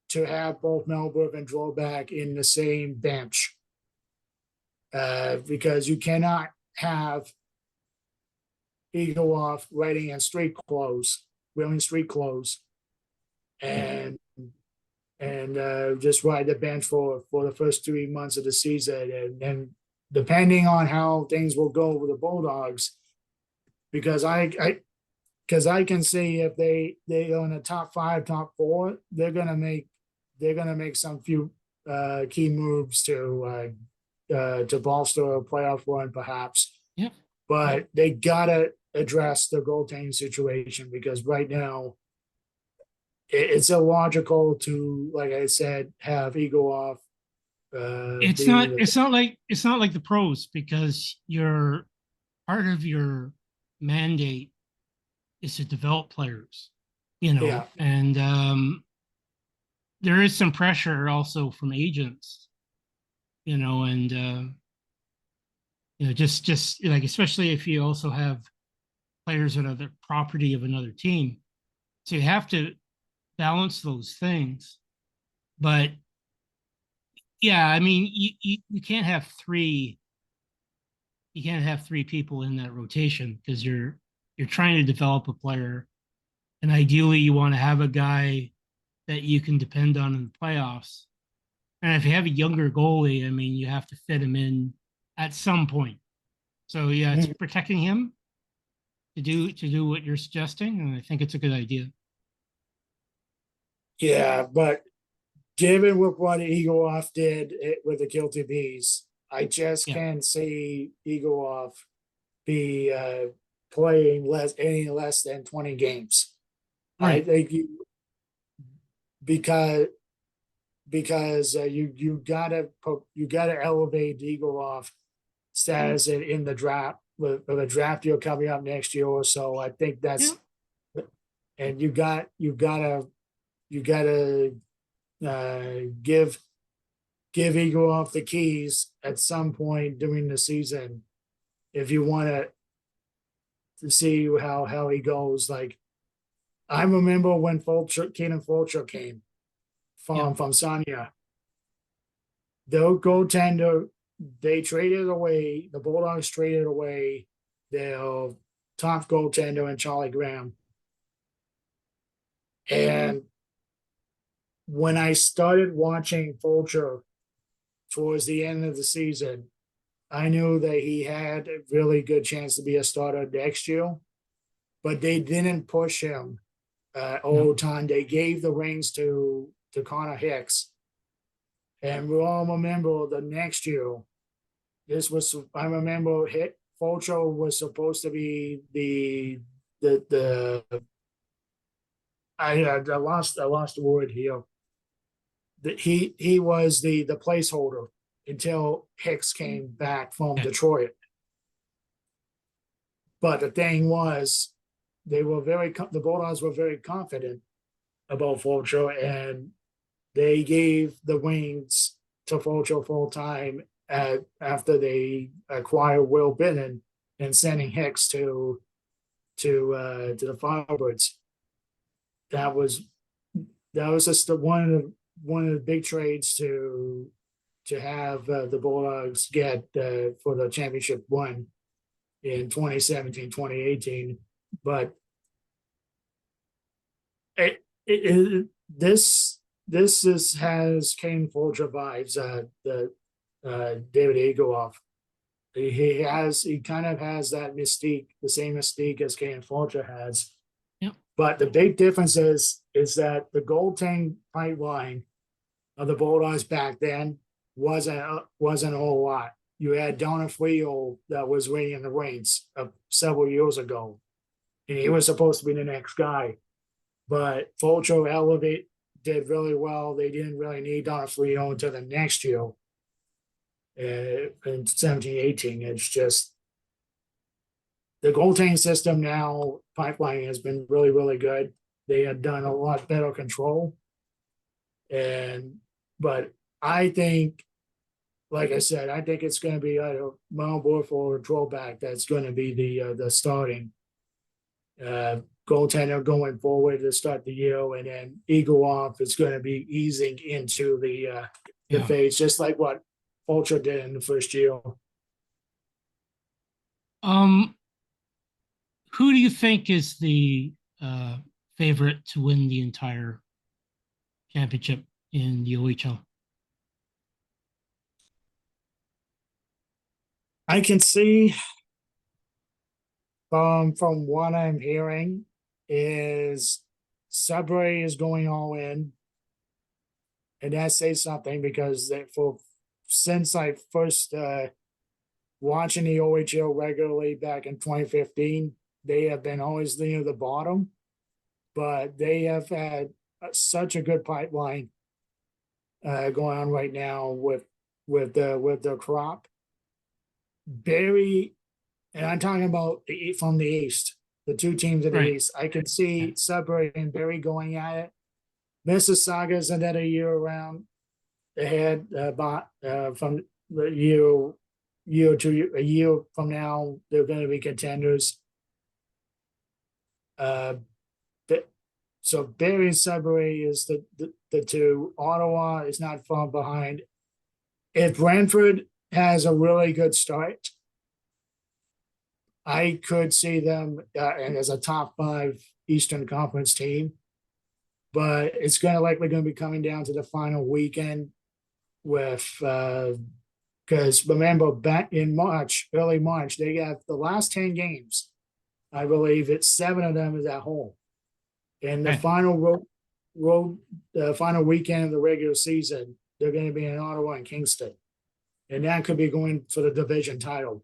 to have both Melbourne and Drobak in the same bench, because you cannot have Eagle off writing in street clothes, wearing street clothes, and just ride the bench for the first 3 months of the season, and then depending on how things will go with the Bulldogs, because I can see if they are in the top 5, top 4, they're gonna make some few key moves to bolster a playoff run, perhaps. Yeah. But they gotta address the goaltending situation, because right now it's illogical to, like I said, have Eagle off. It's not like the pros, because your part of your mandate is to develop players, Yeah, and there is some pressure also from agents, and just like, especially if you also have players that are the property of another team, so you have to balance those things. But yeah, I mean, you can't have three people in that rotation, because you're trying to develop a player, and ideally you want to have a guy that you can depend on in the playoffs. And if you have a younger goalie, I mean, you have to fit him in at some point. So yeah, it's protecting him to do what you're suggesting, and I think it's a good idea. yeah, but given with what Eagle off did with the Guilty Bees, I just Yeah, can't see Eagle off be playing any less than 20 games. I right. think because you gotta elevate Eagle off status in the draft, with the draft year coming up next year or so. I think Yeah, that's, and you gotta give give Eagle off the keys at some point during the season if you want to see how he goes. Like, I remember when Keenan Fulcher came from Sonia. The goaltender, they traded away, the Bulldogs traded away their top goaltender in Charlie Graham. And when I started watching Fulcher towards the end of the season, I knew that he had a really good chance to be a starter next year, but they didn't push him all the time. They gave the reins to Connor Hicks. And we all remember the next year, I remember Fulcher was supposed to be I lost the word here. He was the placeholder until Hicks came back from Detroit. But the thing was, the Bulldogs were very confident about Fulcher, and they gave the wings to Fulcher full time after they acquired Will Binnon and sending Hicks to the Firebirds. That was just one of the big trades to have the Bulldogs get for the championship one in 2017, 2018. But this has Kane Fulcher vibes. David Eagleoff. He kind of has that mystique, the same mystique as Kane Fulcher has. Yep. But the big difference is that the goaltending pipeline of the Bulldogs back then wasn't a whole lot. You had Donna Friel that was waiting in the wings several years ago, and he was supposed to be the next guy. But Fulcher did really well. They didn't really need Donna Friel until the next year. In 17-18, it's just the goaltending system now, pipeline has been really, really good. They have done a lot better control. But I think, like I said, I think it's going to be either Mount Borford or Trollback that's going to be the starting goaltender going forward to start the year, and then Eagleoff is going to be easing into the phase, just like what Fulcher did in the first year. Who do you think is the favorite to win the entire championship in the OHL? I can see from what I'm hearing is Sudbury is going all in, and that says something because since I first watching the OHL regularly back in 2015, they have been always near the bottom, but they have had such a good pipeline going on right now with their crop. Barry, and I'm talking about from the East, the two teams in the East. I can see Sudbury and Barry going at it. Mississauga's another year around ahead, from the year to a year from now, they're going to be contenders. So Barry and Sudbury is the two. Ottawa is not far behind. If Brantford has a really good start, I could see them and as a top 5 Eastern Conference team, but it's likely going to be coming down to the final weekend with because remember back in early March, they got the last 10 games. I believe it's 7 of them is at home, and the final final weekend of the regular season, they're going to be in Ottawa and Kingston, and that could be going for the division title.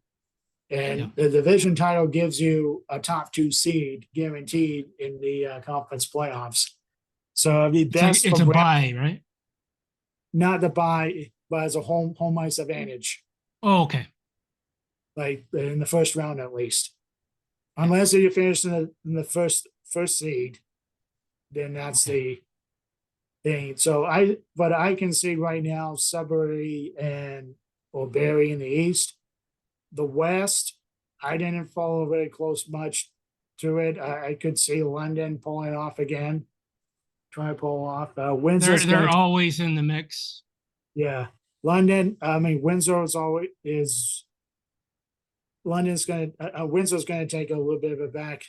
And the division title gives you a top 2 seed guaranteed in the conference playoffs. So it'd be best. It's a bye, right? Not the bye, but as a home ice advantage. Oh, okay. Like in the first round, at least, unless you finish in the first seed, then that's thing. But I can see right now Sudbury and or Barry in the east. The west, I didn't follow very close much to it. I could see London pulling off again, trying to pull off. Windsor's They're gonna, always in the mix. yeah, London. I mean, Windsor is always is. London's gonna, Windsor's gonna take a little bit of a back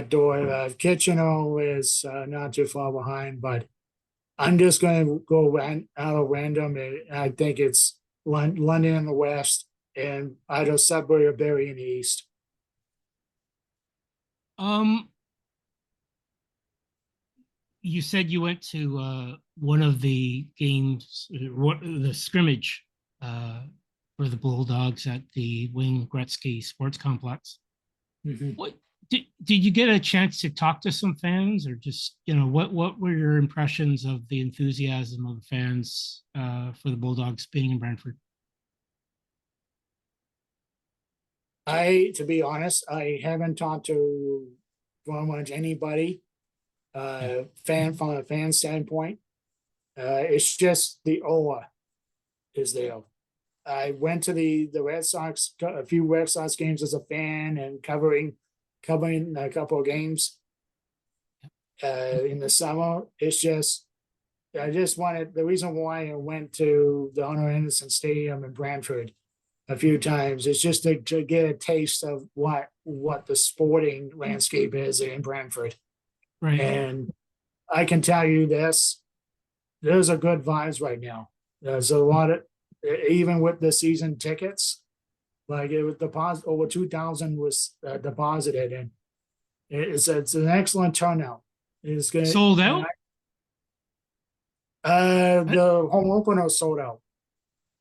door. Kitchener is not too far behind, but I'm just going to go out of random. And I think it's London in the west and either Sudbury or Barry in the east. Um, you said you went to one of the games, the scrimmage for the Bulldogs at the Wayne Gretzky Sports Complex. Mm-hmm. What did you get a chance to talk to some fans, or just what were your impressions of the enthusiasm of the fans for the Bulldogs being in Brantford? To be honest, I haven't talked to very much anybody. From a fan standpoint, it's just the aura is there. I went to the Red Sox, a few Red Sox games as a fan, and covering a couple of games in the summer. It's just I just wanted the reason why I went to the Honor Anderson Stadium in Brantford a few times is just to get a taste of what the sporting landscape is in Brantford. Right. And I can tell you this, there's a good vibes right now. There's a lot of, even with the season tickets, like it was deposit over 2,000 was deposited, and it's an excellent turnout. It's good. Sold out? The home opener sold out.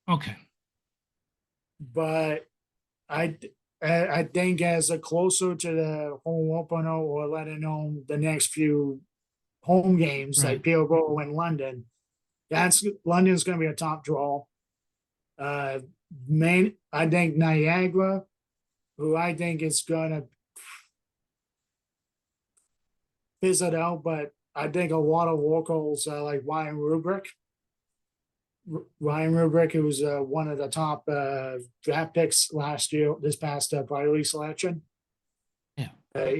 Okay. But I think as a closer to the home opener or let alone the next few home games Right. like Peterborough and London, London's going to be a top draw. I think Niagara, who I think is going to fizzle out, but I think a lot of locals like Ryan Rubrick, who was one of the top draft picks last year, this past priority selection. Yeah,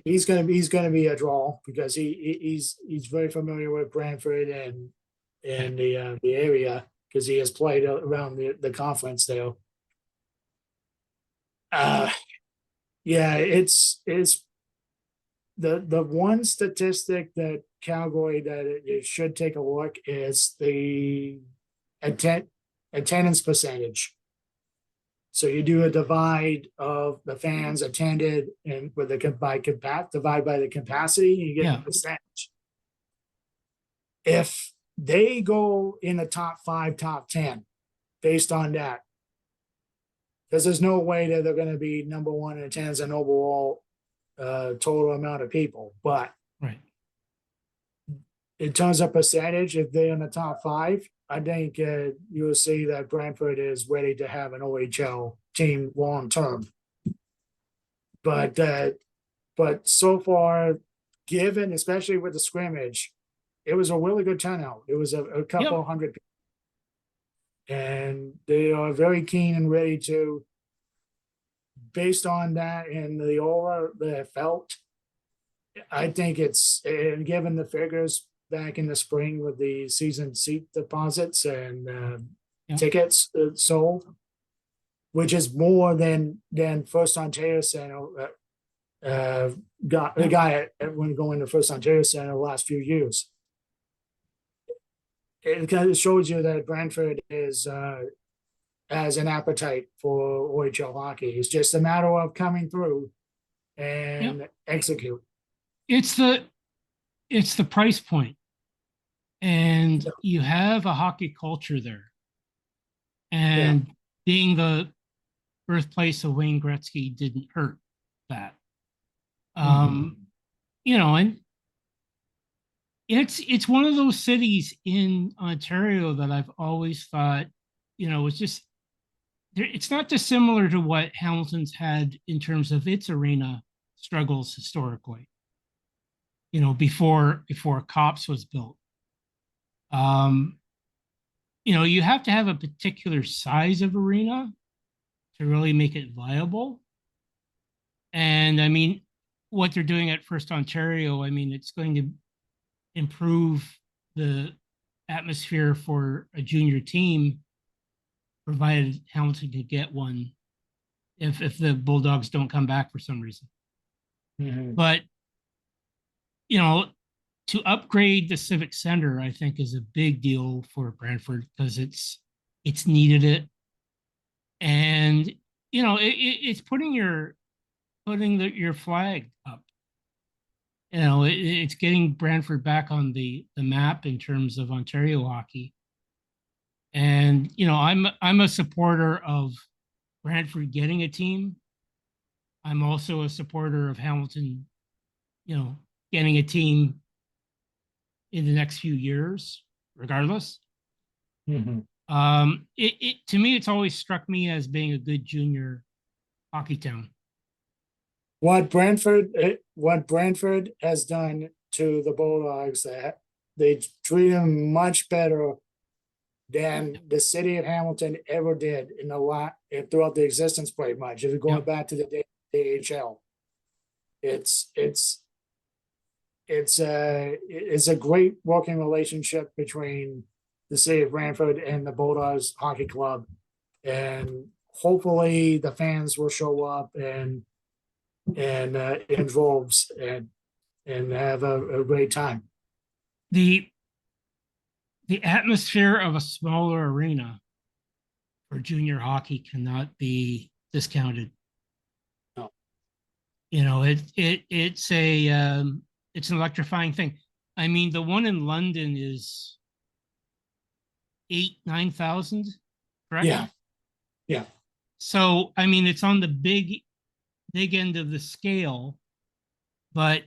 he's gonna be a draw because he's very familiar with Brantford and the area because he has played around the conference there. Yeah, it's the one statistic that Calgary that it should take a look is the attendance percentage. So you do a divide of the fans attended and with the divide by the capacity, you get the percentage. If they go in the top 5, top 10, based on that, because there's no way that they're going to be number one in attendance and overall total amount of people. But right. In terms of percentage, if they're in the top 5, I think you'll see that Brantford is ready to have an OHL team long term. But so far, given especially with the scrimmage, it was a really good turnout. It was a couple of hundred people. And they are very keen and ready to, based on that and the aura that I felt, I think it's, and given the figures back in the spring with the season seat deposits and tickets sold, which is more than First Ontario Center got the guy when going to First Ontario Center the last few years. It kind of shows you that Brantford is has an appetite for OHL hockey. It's just a matter of coming through and execute. It's the price point. And you have a hockey culture there. And being the birthplace of Wayne Gretzky didn't hurt that. And it's one of those cities in Ontario that I've always thought, it's just, it's not dissimilar to what Hamilton's had in terms of its arena struggles historically, before COPS was built. Um, you have to have a particular size of arena to really make it viable. And I mean, what they're doing at First Ontario, I mean, it's going to improve the atmosphere for a junior team, provided Hamilton could get one if the Bulldogs don't come back for some reason. Mhm. But you know, to upgrade the Civic Center, I think is a big deal for Brantford because it's needed it, and it's putting your flag up. It's getting Brantford back on the map in terms of Ontario hockey. And I'm a supporter of Brantford getting a team. I'm also a supporter of Hamilton, getting a team in the next few years, regardless. Mhm. It to me, it's always struck me as being a good junior hockey town. What Brantford has done to the Bulldogs, that they treat them much better than the city of Hamilton ever did in the lot throughout the existence, pretty much. If you're going Yep. back to the AHL, it's it's it's a great working relationship between the city of Brantford and the Bulldogs Hockey Club, and hopefully the fans will show up and in droves and have a great time. The the atmosphere of a smaller arena for junior hockey cannot be discounted. No. It's an electrifying thing. I mean, the one in London is 8-9,000, correct? Yeah, yeah. So I mean, it's on the big end of the scale, but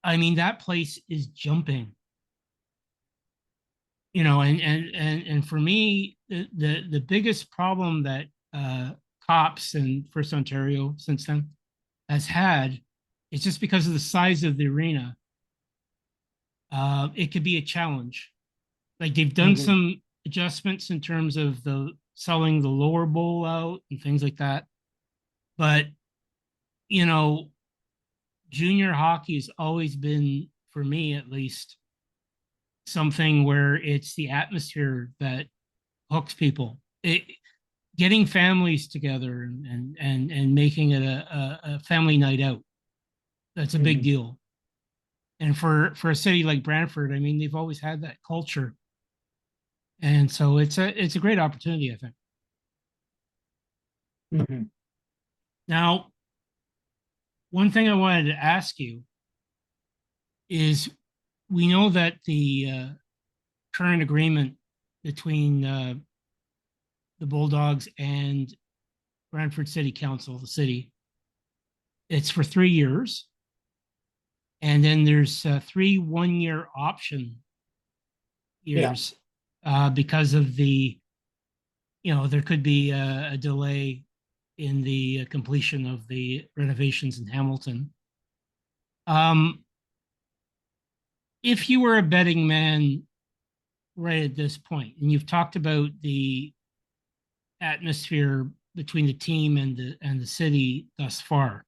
I mean that place is jumping. And for me, the biggest problem that cops and First Ontario since then has had is just because of the size of the arena. It could be a challenge. Like they've done Mhm. some adjustments in terms of the selling the lower bowl out and things like that, but you know, junior hockey has always been, for me at least, something where it's the atmosphere that hooks people. Getting families together and making it a family night out. That's a big Mhm. deal. And for a city like Brantford, I mean, they've always had that culture, and so it's a great opportunity, I think. Mhm. Now, one thing I wanted to ask you is, we know that the current agreement between the Bulldogs and Brantford City Council, the city, it's for 3 years. And then there's 3 1-year option Yeah. years because of there could be a delay in the completion of the renovations in Hamilton. Um, if you were a betting man right at this point, and you've talked about the atmosphere between the team and the city thus far,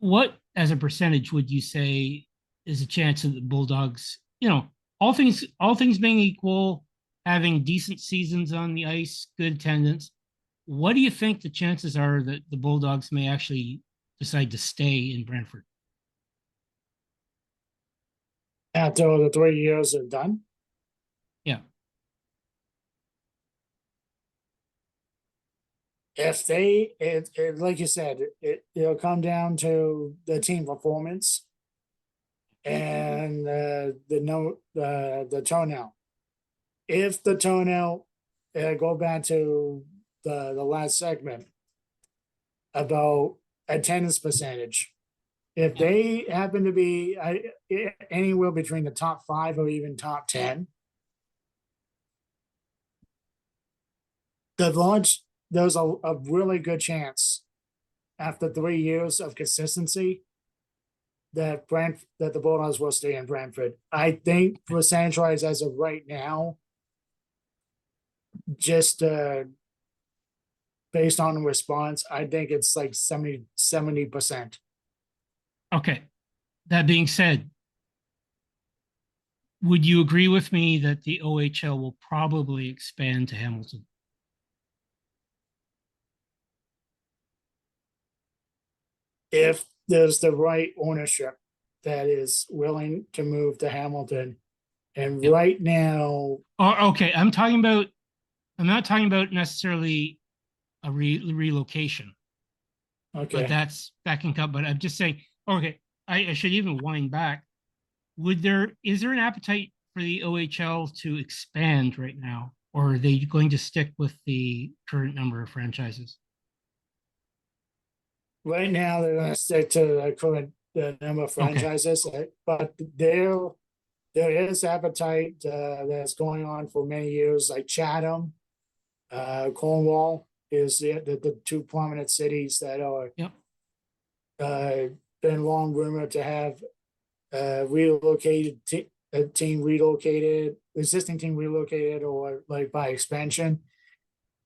what as a percentage would you say is a chance that the Bulldogs, all things being equal, having decent seasons on the ice, good attendance, what do you think the chances are that the Bulldogs may actually decide to stay in Brantford? After the 3 years are done, Yeah. if they, like you said, it'll come down to the team performance and the no the turnout. If the turnout, go back to the last segment about attendance percentage. If Yeah. they happen to be anywhere between the top 5 or even top 10, the launch, there's a really good chance after 3 years of consistency that the Bulldogs will stay in Brantford. I think percentage-wise as of right now, just based on the response, I think it's like 70%. Okay. That being said, would you agree with me that the OHL will probably expand to Hamilton? If there's the right ownership that is willing to move to Hamilton. And Yep. right now, Okay, I'm not talking about necessarily a relocation, but okay, that can come. But I'm just saying, okay, I should even wind back. Is there an appetite for the OHL to expand right now, or are they going to stick with the current number of franchises? right now they're gonna stick to the current number of Okay. franchises, but there is appetite that's going on for many years, like Chatham, Cornwall is the two prominent cities that are Yep. been long rumored to have relocated a team relocated, existing team relocated, or like by expansion.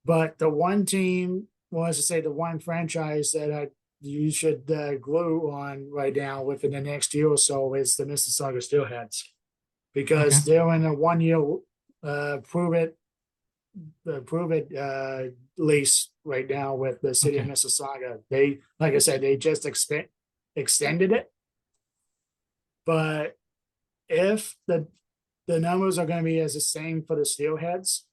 But the one team wants to say the one franchise that you should glue on right now within the next year or so is the Mississauga Steelheads, Okay. because they're in a 1 year prove it lease right now with the city of Okay. Mississauga. They, like I said, they just extended it. But if the numbers are going to be as the same for the Steelheads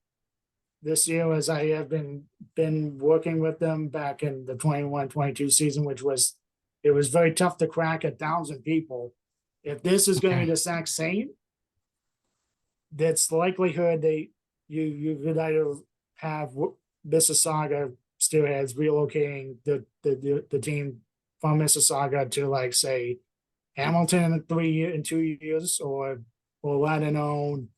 this year, as I have been working with them back in the 21-22 season, which was, it was very tough to crack 1,000 people. If this is going to be the exact same, that's likelihood you could either have Mississauga Steelheads relocating the team from Mississauga to, like, say, Hamilton in 2 years, or let alone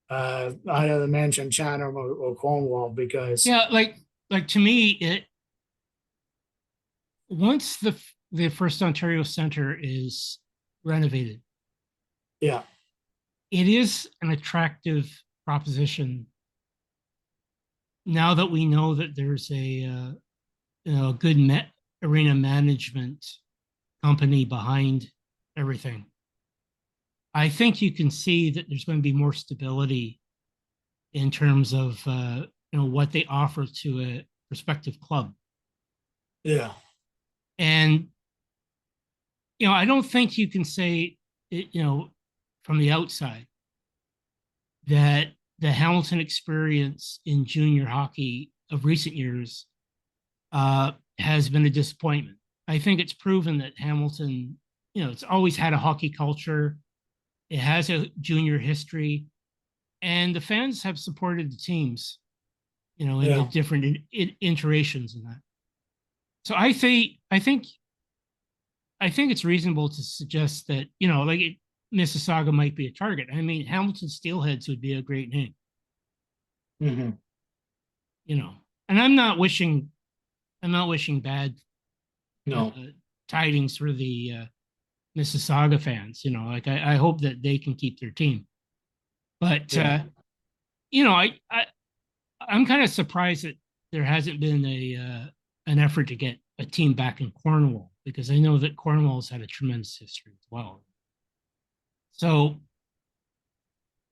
either mention Chatham or Cornwall, because Yeah, like to me, it once the first Ontario Center is renovated, yeah, it is an attractive proposition. Now that we know that there's a good arena management company behind everything, I think you can see that there's going to be more stability in terms of what they offer to a prospective club. yeah, And I don't think you can say from the outside that the Hamilton experience in junior hockey of recent years has been a disappointment. I think it's proven that Hamilton, it's always had a hockey culture. It has a junior history, and the fans have supported the teams, in the yeah, different iterations in that. So I think it's reasonable to suggest that, Mississauga might be a target. I mean, Hamilton Steelheads would be a great name, mm-hmm. And I'm not wishing bad No, tidings for the Mississauga fans. Like I hope that they can keep their team, but yeah, I'm kind of surprised that there hasn't been an effort to get a team back in Cornwall, because I know that Cornwall's had a tremendous history as well. So,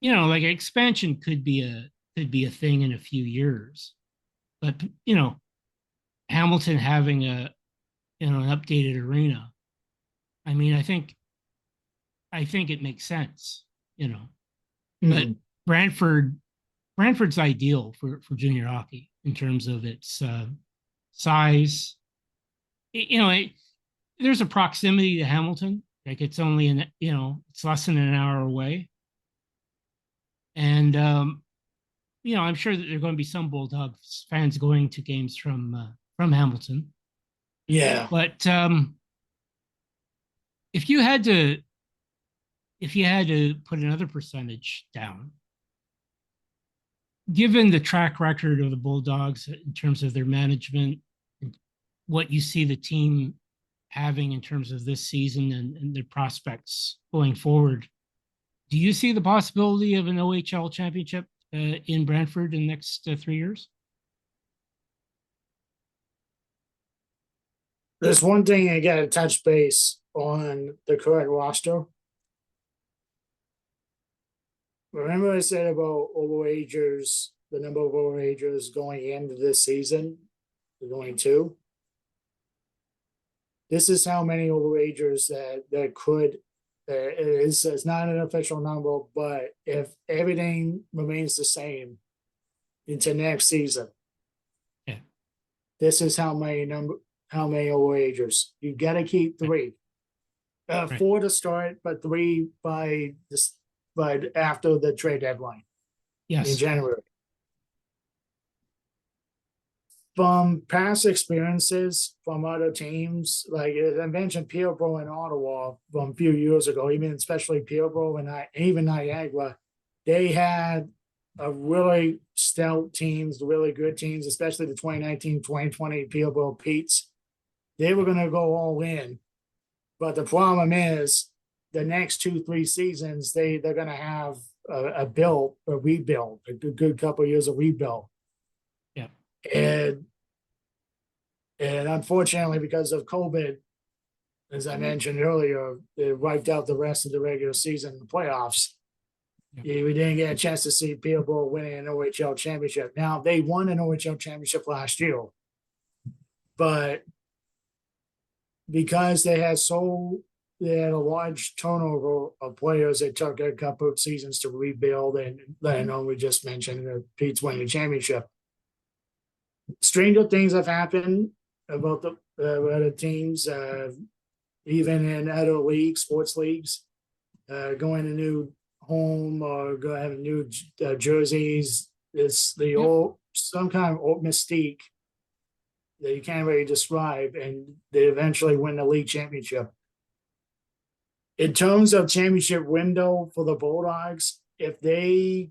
like expansion could be a thing in a few years, but Hamilton having an updated arena. I mean, I think it makes sense, but mm-hmm. Brantford's ideal for junior hockey in terms of its size. There's a proximity to Hamilton. Like it's only it's less than an hour away, and I'm sure that there are going to be some Bulldogs fans going to games from Hamilton. Yeah, But if you had to put another percentage down, given the track record of the Bulldogs in terms of their management, what you see the team having in terms of this season and their prospects going forward. Do you see the possibility of an OHL championship in Brantford in the next 3 years? There's one thing I gotta touch base on the current roster. Remember I said about overagers, the number of overagers going into this season, going to. This is how many overagers that could. It's not an official number, but if everything remains the same into next season, Yeah. this is how many overagers. You got to keep 3, Right. 4 to start, but 3 by this, but after the trade deadline in Yes. January. From past experiences from other teams, like I mentioned Peterborough and Ottawa from a few years ago, even especially Peterborough and even Niagara, they had a really stout teams, really good teams, especially the 2019-2020 Peterborough Petes. They were going to go all in, but the problem is the next 2-3 seasons they're going to have a rebuild, a good couple of years of rebuild. Yeah. And unfortunately, because of COVID, as I mentioned earlier, it wiped out the rest of the regular season and the playoffs. Yeah. We didn't get a chance to see Peterborough winning an OHL championship. Now, they won an OHL championship last year, but because they had a large turnover of players, it took a couple of seasons to rebuild. And I know we just mentioned the Pete's winning the championship. Stranger things have happened about the other teams, even in other leagues, sports leagues, going to new home or go having new jerseys. It's the old, some kind of old mystique that you can't really describe, and they eventually win the league championship. In terms of championship window for the Bulldogs, if they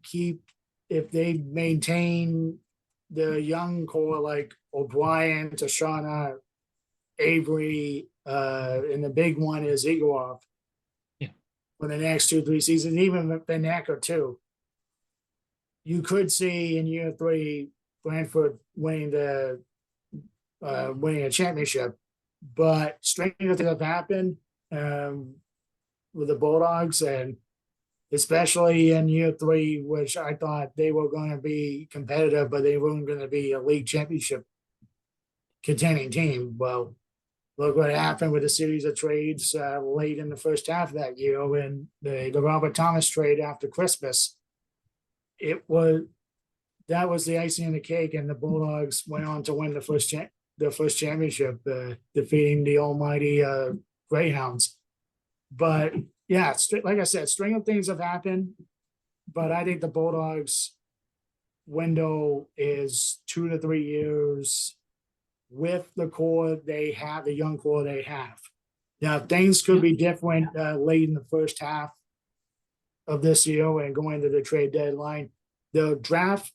maintain the young core like O'Brien, Tashana, Avery, and the big one is Igorov. Yeah. For the next 2-3 seasons, even Benek too. You could see in year 3 Brantford winning a championship, but stranger things have happened with the Bulldogs, and especially in year 3, which I thought they were going to be competitive, but they weren't going to be a league championship contending team. Well, look what happened with a series of trades late in the first half of that year, and the Robert Thomas trade after Christmas. That was the icing on the cake, and the Bulldogs went on to win the first championship, defeating the almighty Greyhounds. But yeah, like I said, string of things have happened, but I think the Bulldogs window is 2 to 3 years with the core they have, the young core they have. Now, things could be different late in the first half of this year and going to the trade deadline. The draft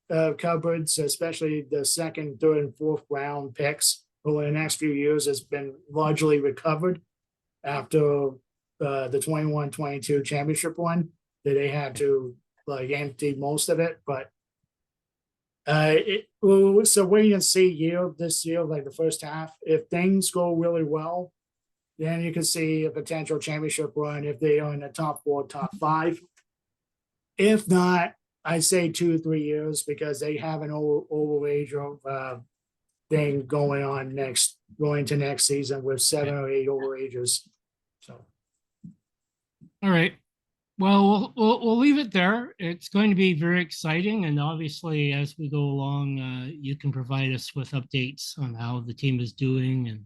cupboards, especially the second, third, and fourth round picks over the next few years, has been largely recovered after the 21-22 championship one, that they had to empty most of it. But so wait and see this year, like the first half. If things go really well, then you can see a potential championship run if they are in the top 4, top 5. If not, I say 2 or 3 years, because they have an overage of thing going to next season with 7 or 8 overages. So, all right. Well, we'll leave it there. It's going to be very exciting, and obviously, as we go along, you can provide us with updates on how the team is doing. And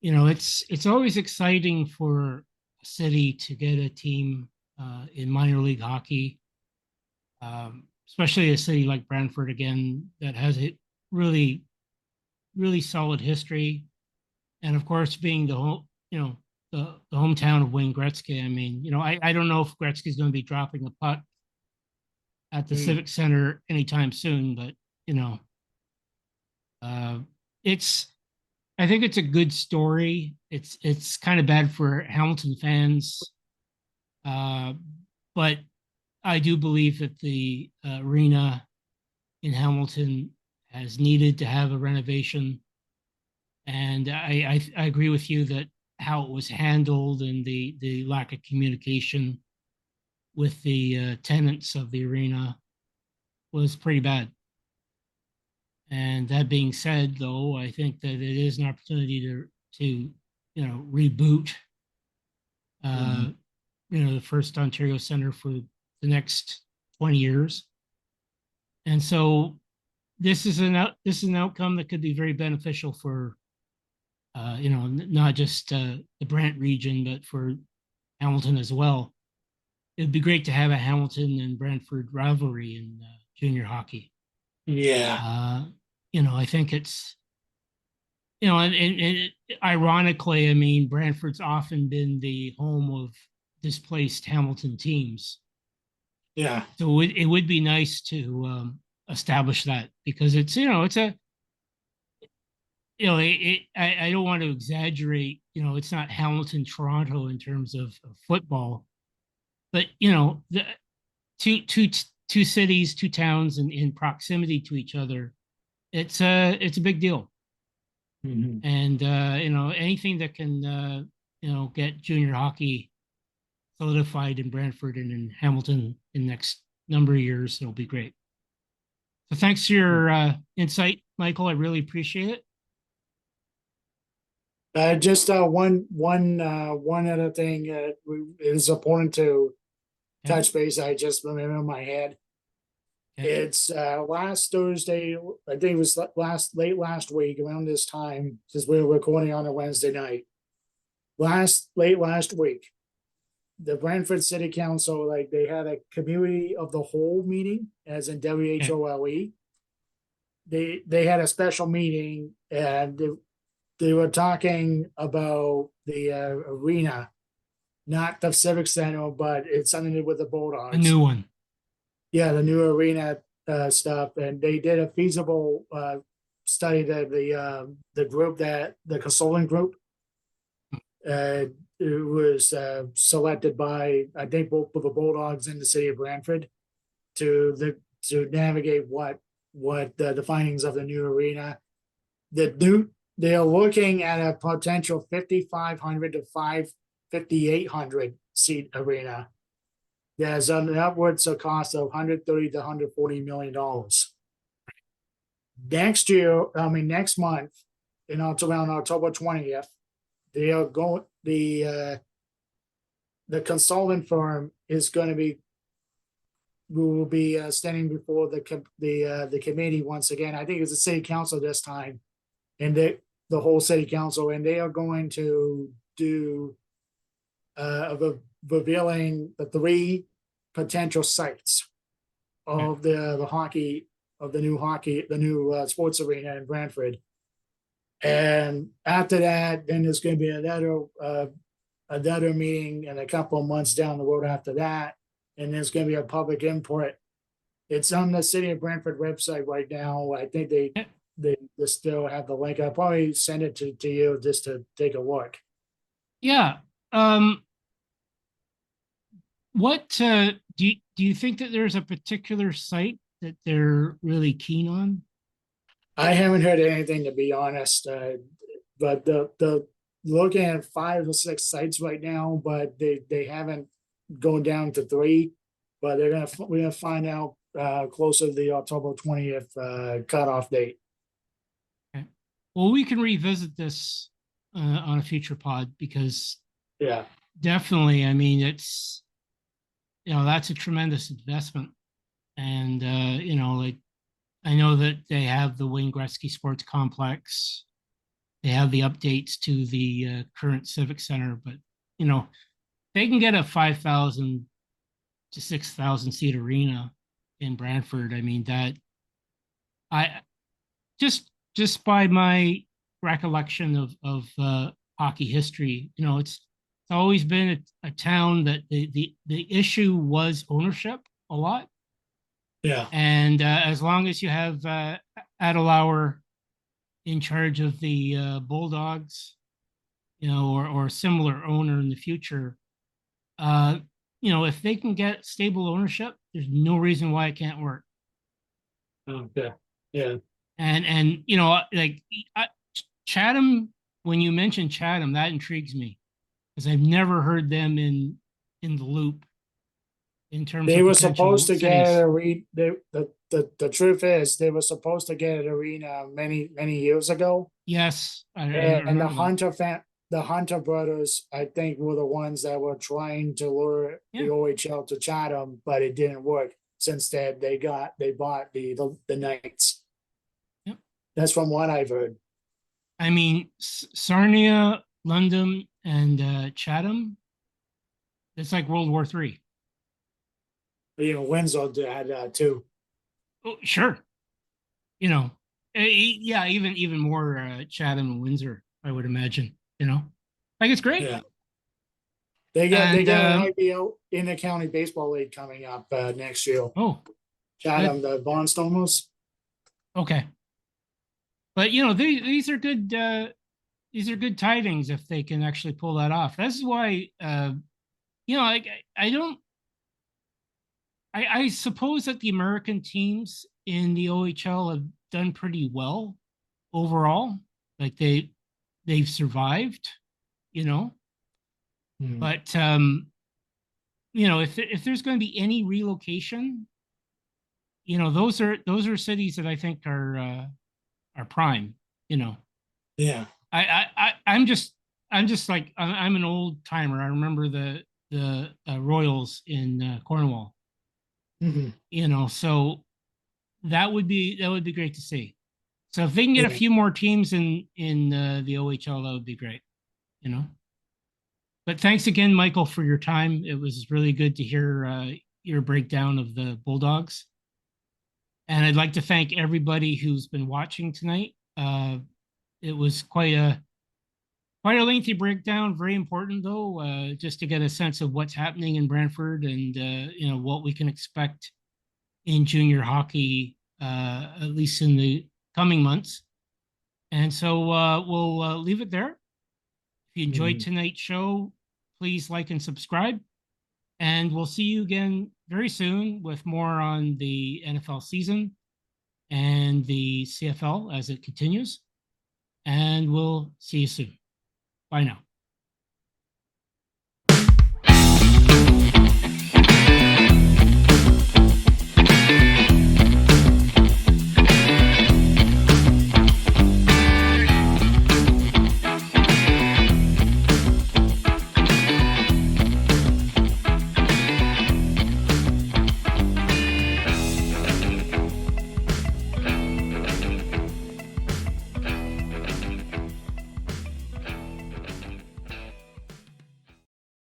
it's always exciting for a city to get a team in minor league hockey, especially a city like Brantford again that has a really, really solid history, and of course, being the whole, the hometown of Wayne Gretzky. I mean, I don't know if Gretzky's going to be dropping a puck at the Civic Center anytime soon, but it's I think it's a good story. It's kind of bad for Hamilton fans, uh, but I do believe that the arena in Hamilton has needed to have a renovation, and I agree with you that how it was handled and the lack of communication with the tenants of the arena was pretty bad. And that being said, though, I think that it is an opportunity to reboot uh, the first Ontario Center for the next 20 years. And so this is an outcome that could be very beneficial for not just the Brant region, but for Hamilton as well. It would be great to have a Hamilton and Brantford rivalry in junior hockey. Yeah. I think it's and ironically, I mean, Brantford's often been the home of displaced Hamilton teams. Yeah. So it would be nice to establish that, because it's a I don't want to exaggerate. It's not Hamilton, Toronto in terms of football, but the two cities, two towns in proximity to each other. It's a big deal. And anything that can get junior hockey solidified in Brantford and in Hamilton in the next number of years, it'll be great. So thanks for your insight, Michael. I really appreciate it. Just one other thing is important to touch base. I just remember in my head. Okay. It's last Thursday, I think it was late last week around this time, since we were recording on a Wednesday night. Late last week, the Brantford City Council, like, they had a community of the whole meeting, as in WHOLE. They had a special meeting, and they were talking about the arena, not the Civic Center, but it's something to do with the Bulldogs. A new one. Yeah, the new arena stuff, and they did a feasible study that the group, that the consulting group, it was selected by, I think, both of the Bulldogs and the city of Brantford to navigate what the findings of the new arena. They're looking at a potential 5,500 to 5,800 seat arena. There's an upwards of cost of $130 to $140 million. Next month, around October 20th, they are going. The consultant firm is going to be. We will be standing before the committee once again. I think it's the city council this time, and the whole city council, and they are going to do revealing the three potential sites of the hockey, of the new sports arena in Brantford. And after that, then there's going to be another meeting in a couple of months down the road after that, and there's going to be a public input. It's on the city of Brantford website right now. I think they still have the link. I'll probably send it to you just to take a look. Yeah. What do you think that there's a particular site that they're really keen on? I haven't heard anything, to be honest, but the looking at 5 or 6 sites right now, but they haven't gone down to 3. But we're gonna find out closer to the October 20th cutoff date. Okay. Well, we can revisit this on a future pod, because definitely, I mean, it's that's a tremendous investment, and like, I know that they have the Wayne Gretzky Sports Complex, they have the updates to the current Civic Center, but they can get a 5,000 to 6,000 seat arena in Brantford. I mean, that I just by my recollection of hockey history, it's always been a town that the issue was ownership a lot. Yeah. And as long as you have Adelauer in charge of the Bulldogs, or a similar owner in the future, uh, if they can get stable ownership, there's no reason why it can't work. Okay. Yeah. And like Chatham, when you mentioned Chatham, that intrigues me because I've never heard them in the loop in terms They of were potential supposed to get cities. a the truth is, they were supposed to get an arena many years ago. Yes, I And remember that. the Hunter brothers, I think, were the ones that were trying to lure Yeah. the OHL to Chatham, but it didn't work. Since that they bought the Knights. Yep. That's from what I've heard. I mean, Sarnia, London, and Chatham. It's like World War III. Windsor had two. Oh, sure. Yeah, even more Chatham and Windsor, I would imagine. Like it's great. Yeah. And They got an IPO in the county baseball league coming up next year. oh, Chatham, the Barnstormers. okay. But these are good. These are good tidings if they can actually pull that off. This is why I don't. I suppose that the American teams in the OHL have done pretty well overall. Like they've survived, But if there's going to be any relocation, those are cities that I think are prime. Yeah. I'm just like I'm an old timer. I remember the Royals in Cornwall. So that would be great to see. So if they can get a Yeah. few more teams in the OHL, that would be great. But thanks again, Michael, for your time. It was really good to hear your breakdown of the Bulldogs. And I'd like to thank everybody who's been watching tonight. It was quite a lengthy breakdown. Very important, though, just to get a sense of what's happening in Brantford and what we can expect in junior hockey, at least in the coming months. And so we'll leave it there. If you enjoyed tonight's show, please like and subscribe. And we'll see you again very soon with more on the NFL season and the CFL as it continues. And we'll see you soon. Bye now.